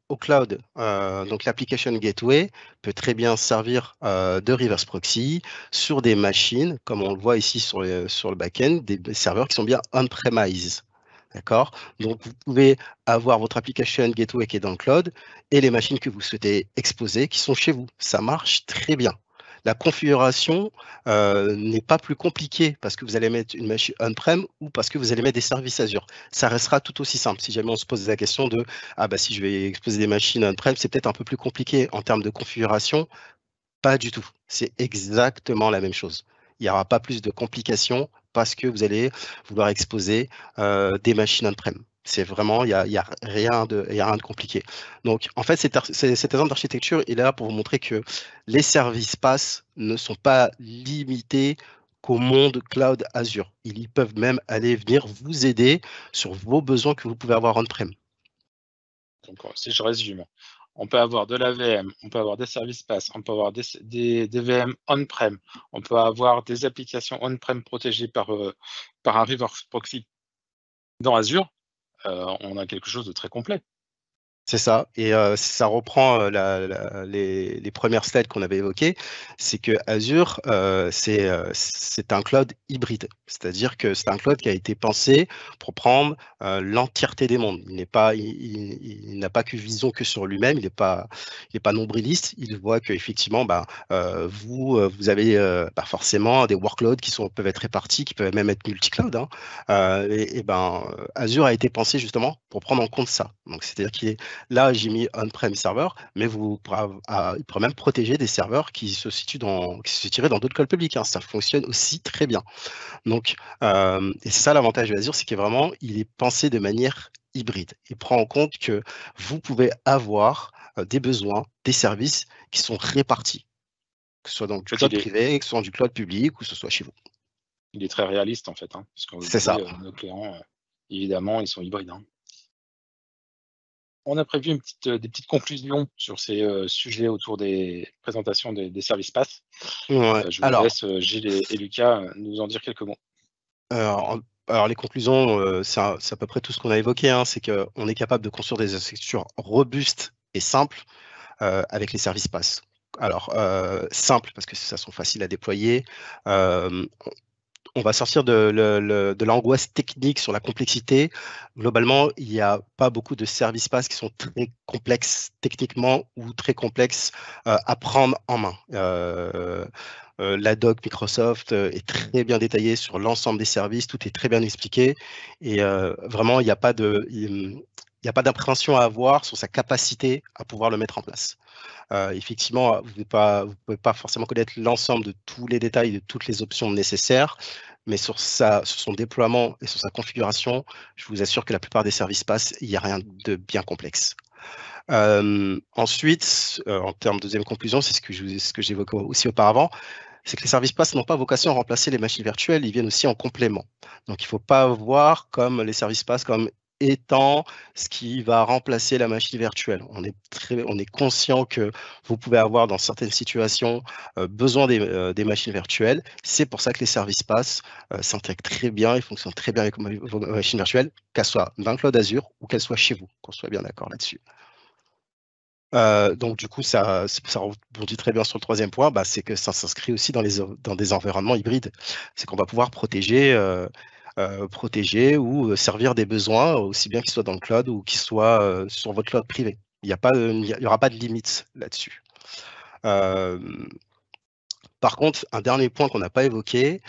au cloud. Donc l'application gateway peut très bien servir de reverse proxy sur des machines, comme on le voit ici sur le back-end, des serveurs qui sont bien on-premise. D'accord? Donc, vous pouvez avoir votre application gateway qui est dans le cloud et les machines que vous souhaitez exposer qui sont chez vous. Ça marche très bien. La configuration n'est pas plus compliquée parce que vous allez mettre une machine on-prem ou parce que vous allez mettre des services Azure. Ça restera tout aussi simple. Si jamais on se pose la question de si je vais exposer des machines on-prem, c'est peut-être un peu plus compliqué en termes de configuration. Pas du tout. C'est exactement la même chose. Il n'y aura pas plus de complications parce que vous allez vouloir exposer des machines on-prem. C'est vraiment, il n'y a rien de compliqué. Donc, en fait, cet exemple d'architecture, il est là pour vous montrer que les services PaaS ne sont pas limités qu'au monde cloud Azure. Ils peuvent même aller venir vous aider sur vos besoins que vous pouvez avoir on-prem. Donc, si je résume, on peut avoir de la VM, on peut avoir des services PaaS, on peut avoir des VM on-prem, on peut avoir des applications on-prem protégées par un reverse proxy dans Azure. On a quelque chose de très complet. C'est ça, et ça reprend les premières slides qu'on avait évoquées, c'est que Azure, c'est un cloud hybride, c'est-à-dire que c'est un cloud qui a été pensé pour prendre l'entièreté des mondes. Il n'a pas que vision que sur lui-même, il n'est pas nombriliste, il voit qu'effectivement, vous avez forcément des workloads qui peuvent être répartis, qui peuvent même être multi-cloud, hein. Azure a été pensé justement pour prendre en compte ça. Donc, c'est-à-dire qu'il est là, j'ai mis on-prem serveur, mais il pourra même protéger des serveurs qui se situeraient dans d'autres clouds publics, hein. Ça fonctionne aussi très bien. Donc, et c'est ça l'avantage de Azure, c'est qu'il est pensé de manière hybride. Il prend en compte que vous pouvez avoir des besoins, des services qui sont répartis, que ce soit dans du cloud privé, que ce soit dans du cloud public, ou que ce soit chez vous. Il est très réaliste en fait, hein, parce que c'est ça. Nos clients, évidemment, ils sont hybrides. Hein. on a prévu des petites conclusions sur ces sujets autour des présentations des services PaaS. Ouais. Je vous laisse, Gilles et Lucas, nous en dire quelques mots. Alors les conclusions, c'est à peu près tout ce qu'on a évoqué, hein, c'est qu'on est capable de construire des architectures robustes et simples avec les services PaaS. Alors, simple parce que ça sont faciles à déployer. On va sortir de l'angoisse technique sur la complexité. Globalement, il n'y a pas beaucoup de services PaaS qui sont très complexes techniquement ou très complexes à prendre en main. La doc Microsoft est très bien détaillée sur l'ensemble des services, tout est très bien expliqué et vraiment, il n'y a pas d'appréhension à avoir sur sa capacité à pouvoir le mettre en place. Effectivement, vous ne pouvez pas forcément connaître l'ensemble de tous les détails, de toutes les options nécessaires, mais sur son déploiement et sur sa configuration, je vous assure que la plupart des services PaaS, il n'y a rien de bien complexe. Ensuite, en termes de deuxième conclusion, c'est ce que j'évoquais aussi auparavant, c'est que les services PaaS n'ont pas vocation à remplacer les machines virtuelles, ils viennent aussi en complément. Donc, il ne faut pas voir comme les services PaaS comme étant ce qui va remplacer la machine virtuelle. On est conscient que vous pouvez avoir dans certaines situations besoin des machines virtuelles. C'est pour ça que les services PaaS s'intègrent très bien, ils fonctionnent très bien avec vos machines virtuelles, qu'elles soient dans le cloud Azure ou qu'elles soient chez vous, qu'on soit bien d'accord là-dessus. Donc du coup, ça rebondit très bien sur le troisième point, c'est que ça s'inscrit aussi dans des environnements hybrides. C'est qu'on va pouvoir protéger ou servir des besoins, aussi bien qu'ils soient dans le cloud ou qu'ils soient sur votre cloud privé. Il n'y aura pas de limite là-dessus. Par contre, un dernier point qu'on n'a pas évoqué,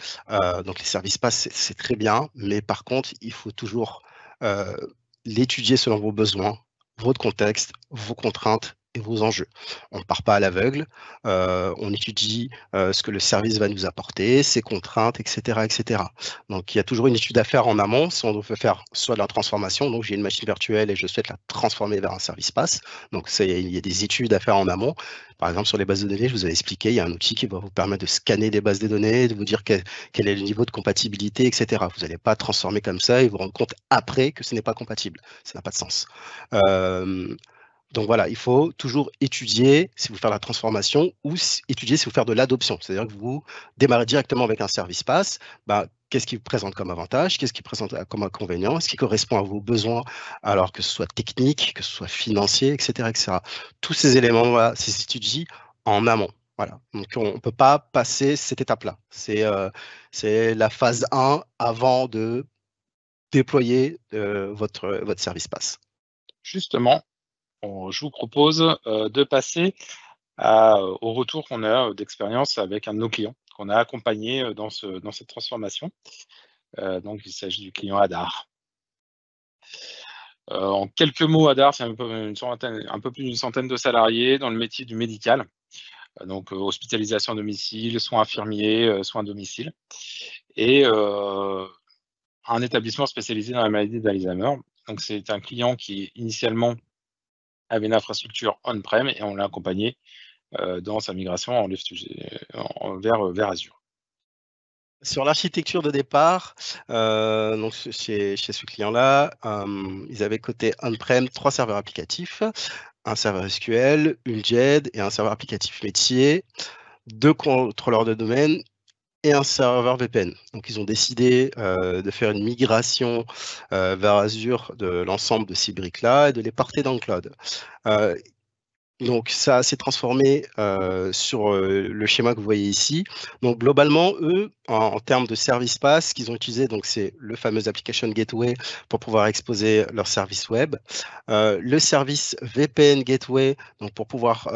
donc les services PaaS, c'est très bien, mais par contre, il faut toujours l'étudier selon vos besoins, votre contexte, vos contraintes et vos enjeux. On ne part pas à l'aveugle, on étudie ce que le service va nous apporter, ses contraintes, etc., etc. Donc, il y a toujours une étude à faire en amont si on veut faire soit de la transformation, donc j'ai une machine virtuelle et je souhaite la transformer vers un service PaaS. Donc, il y a des études à faire en amont. Par exemple, sur les bases de données, je vous avais expliqué, il y a un outil qui va vous permettre de scanner des bases de données, de vous dire quel est le niveau de compatibilité, etc. Vous n'allez pas transformer comme ça et vous rendre compte après que ce n'est pas compatible. Ça n'a pas de sens. Donc voilà, il faut toujours étudier si vous faites la transformation ou étudier si vous faites de l'adoption. C'est-à-dire que vous démarrez directement avec un service PaaS, qu'est-ce qui vous présente comme avantage, qu'est-ce qui présente comme inconvénient, est-ce qui correspond à vos besoins, alors que ce soit technique, que ce soit financier, etc. etc. Tous ces éléments-là, c'est étudié en amont. Voilà. Donc on ne peut pas passer cette étape-là. C'est la phase 1 avant de déployer votre service PaaS. Justement, je vous propose de passer au retour qu'on a d'expérience avec un de nos clients qu'on a accompagné dans cette transformation. Donc, il s'agit du client Hadar. En quelques mots, Hadar, c'est un peu plus d'une centaine de salariés dans le métier du médical. Donc, hospitalisation à domicile, soins infirmiers, soins à domicile. Et un établissement spécialisé dans la maladie d'Alzheimer. Donc, c'est un client qui, initialement, avait une infrastructure on-prem et on l'a accompagné dans sa migration vers Azure. Sur l'architecture de départ, donc chez ce client-là, ils avaient côté on-prem 3 serveurs applicatifs, un serveur SQL, une JED et un serveur applicatif métier, 2 contrôleurs de domaine et un serveur VPN. Donc, ils ont décidé de faire une migration vers Azure de l'ensemble de ces briques-là et de les porter dans le cloud. Donc, ça s'est transformé sur le schéma que vous voyez ici. Donc, globalement, eux, en termes de service PaaS, ce qu'ils ont utilisé, donc c'est le fameux Application Gateway pour pouvoir exposer leur service web. Le service VPN Gateway, donc pour pouvoir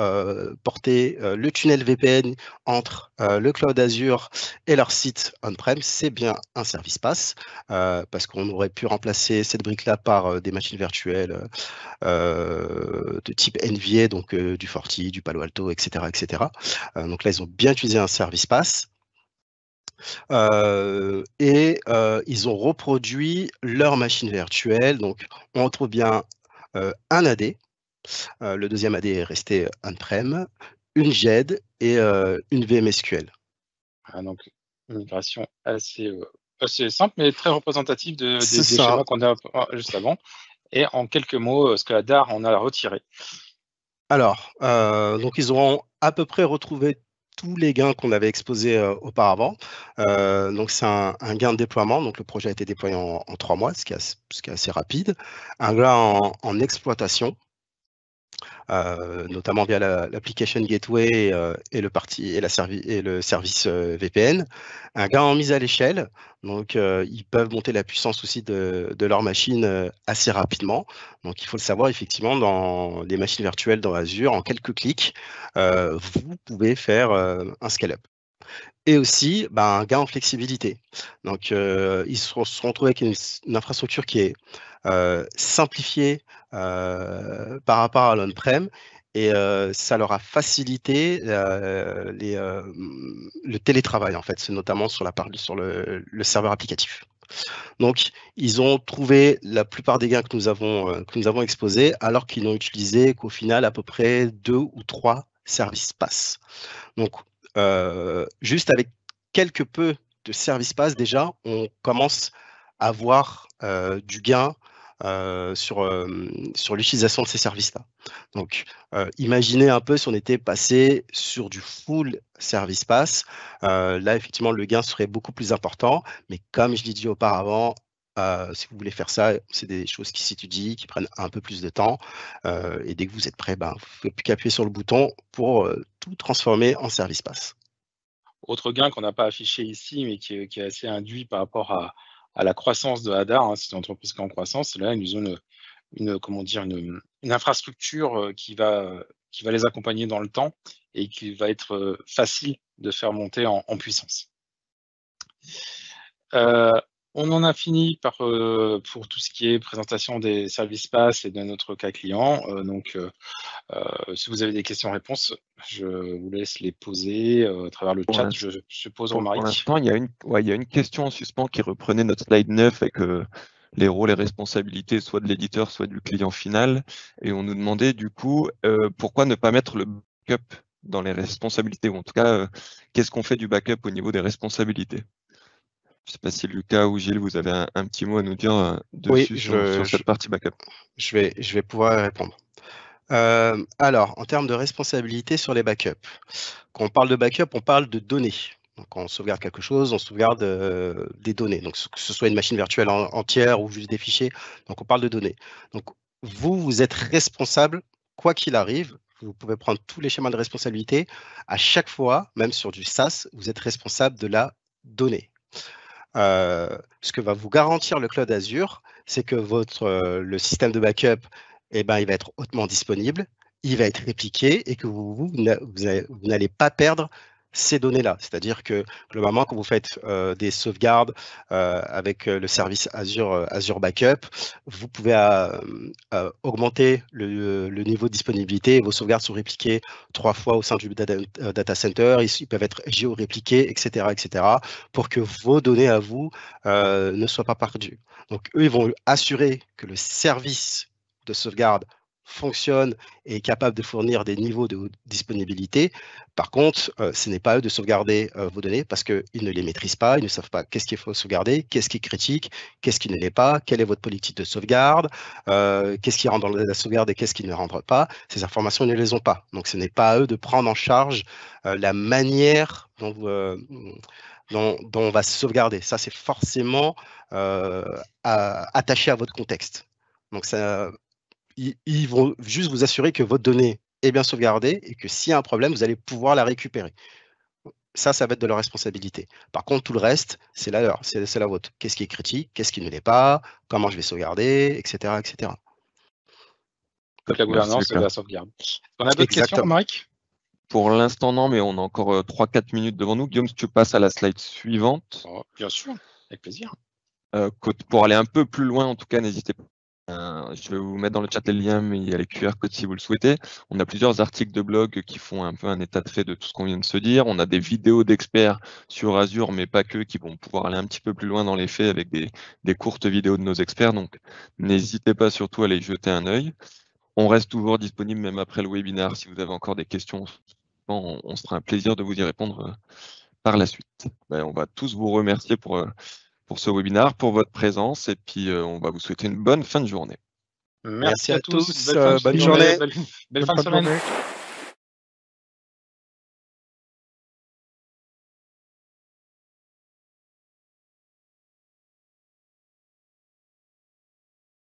porter le tunnel VPN entre le cloud Azure et leur site on-prem, c'est bien un service PaaS, parce qu'on aurait pu remplacer cette brique-là par des machines virtuelles de type NVA, donc du Forti, du Palo Alto, etc. etc. Donc là, ils ont bien utilisé un service PaaS. Ils ont reproduit leur machine virtuelle. Donc, on retrouve bien un AD. Le deuxième AD est resté on-prem, une JED et une VMSQL. Donc, une migration assez simple, mais très représentative des schémas qu'on a juste avant. Et en quelques mots, ce que la DAR en a retiré. Alors, donc ils auront à peu près retrouvé tous les gains qu'on avait exposés auparavant. Donc c'est un gain de déploiement, donc le projet a été déployé en 3 mois, ce qui est assez rapide. Un gain en exploitation, notamment via l'application gateway et le service VPN. Un gain en mise à l'échelle, donc ils peuvent monter la puissance aussi de leur machine assez rapidement. Donc il faut le savoir, effectivement, dans les machines virtuelles dans Azure, en quelques clics, vous pouvez faire un scale-up. Et aussi un gain en flexibilité. Donc ils se sont retrouvés avec une infrastructure qui est simplifiée par rapport à l'on-prem, et ça leur a facilité le télétravail, en fait, c'est notamment sur le serveur applicatif. Donc, ils ont trouvé la plupart des gains que nous avons exposés, alors qu'ils n'ont utilisé qu'au final à peu près 2 ou 3 services PaaS. Donc, juste avec quelque peu de services PaaS, déjà, on commence à voir du gain sur l'utilisation de ces services-là. Donc, imaginez un peu si on était passé sur du full service PaaS. Là, effectivement, le gain serait beaucoup plus important. Mais comme je l'ai dit auparavant, si vous voulez faire ça, c'est des choses qui s'étudient, qui prennent un peu plus de temps. Et dès que vous êtes prêt, vous ne pouvez plus qu'appuyer sur le bouton pour tout transformer en service PaaS. Autre gain qu'on n'a pas affiché ici, mais qui est assez induit par rapport à la croissance de Hadar, c'est une entreprise qui est en croissance. Là, ils ont une infrastructure qui va les accompagner dans le temps et qui va être facile de faire monter en puissance. On en a fini pour tout ce qui est présentation des services PaaS et de notre cas client. Donc, si vous avez des questions-réponses, je vous laisse les poser à travers le chat. Je suppose, Romaric. Pour l'instant, il y a une question en suspens qui reprenait notre slide 9 avec les rôles et responsabilités soit de l'éditeur, soit du client final. Et on nous demandait du coup pourquoi ne pas mettre le backup dans les responsabilités, ou en tout cas, qu'est-ce qu'on fait du backup au niveau des responsabilités? Je ne sais pas si Lucas ou Gilles, vous avez un petit mot à nous dire dessus sur cette partie backup. Je vais pouvoir répondre. Alors, en termes de responsabilité sur les backups, quand on parle de backup, on parle de données. Donc, quand on sauvegarde quelque chose, on sauvegarde des données. Donc, que ce soit une machine virtuelle entière ou juste des fichiers, donc on parle de données. Donc, vous êtes responsable, quoi qu'il arrive. Vous pouvez prendre tous les schémas de responsabilité. À chaque fois, même sur du SaaS, vous êtes responsable de la donnée. Ce que va vous garantir le Cloud Azure, c'est que le système de backup, il va être hautement disponible, il va être répliqué et que vous n'allez pas perdre ces données-là. C'est-à-dire que globalement, quand vous faites des sauvegardes avec le service Azure Backup, vous pouvez augmenter le niveau de disponibilité. Vos sauvegardes sont répliquées 3 fois au sein du data center. Ils peuvent être géorépliqués, etc., pour que vos données à vous ne soient pas perdues. Donc, eux, ils vont assurer que le service de sauvegarde fonctionne et est capable de fournir des niveaux de disponibilité. Par contre, ce n'est pas à eux de sauvegarder vos données parce qu'ils ne les maîtrisent pas, ils ne savent pas qu'est-ce qu'il faut sauvegarder, qu'est-ce qui est critique, qu'est-ce qui ne l'est pas, quelle est votre politique de sauvegarde, qu'est-ce qui rentre dans la sauvegarde et qu'est-ce qui ne rentre pas. Ces informations, ils ne les ont pas. Donc, ce n'est pas à eux de prendre en charge la manière dont on va se sauvegarder. Ça, c'est forcément attaché à votre contexte. Donc, ils vont juste vous assurer que votre donnée est bien sauvegardée et que s'il y a un problème, vous allez pouvoir la récupérer. Ça va être de leur responsabilité. Par contre, tout le reste, c'est la leur, c'est la vôtre. Qu'est-ce qui est critique, qu'est-ce qui ne l'est pas, comment je vais sauvegarder, etc. La gouvernance de la sauvegarde. On a d'autres questions, Mike? Pour l'instant, non, mais on a encore 3-4 minutes devant nous. Guillaume, si tu passes à la slide suivante. Oh, bien sûr, avec plaisir. Pour aller un peu plus loin, en tout cas, n'hésitez pas. Je vais vous mettre dans le chat les liens, mais il y a les QR codes si vous le souhaitez. On a plusieurs articles de blog qui font un peu un état de fait de tout ce qu'on vient de se dire. On a des vidéos d'experts sur Azure, mais pas que, qui vont pouvoir aller un petit peu plus loin dans les faits avec des courtes vidéos de nos experts. Donc, n'hésitez pas surtout à aller jeter un œil. On reste toujours disponible même après le webinaire. Si vous avez encore des questions, on sera un plaisir de vous y répondre par la suite. On va tous vous remercier pour ce webinaire, pour votre présence, et puis on va vous souhaiter une bonne fin de journée. Merci à tous. bonne journée. Belle fin de semaine.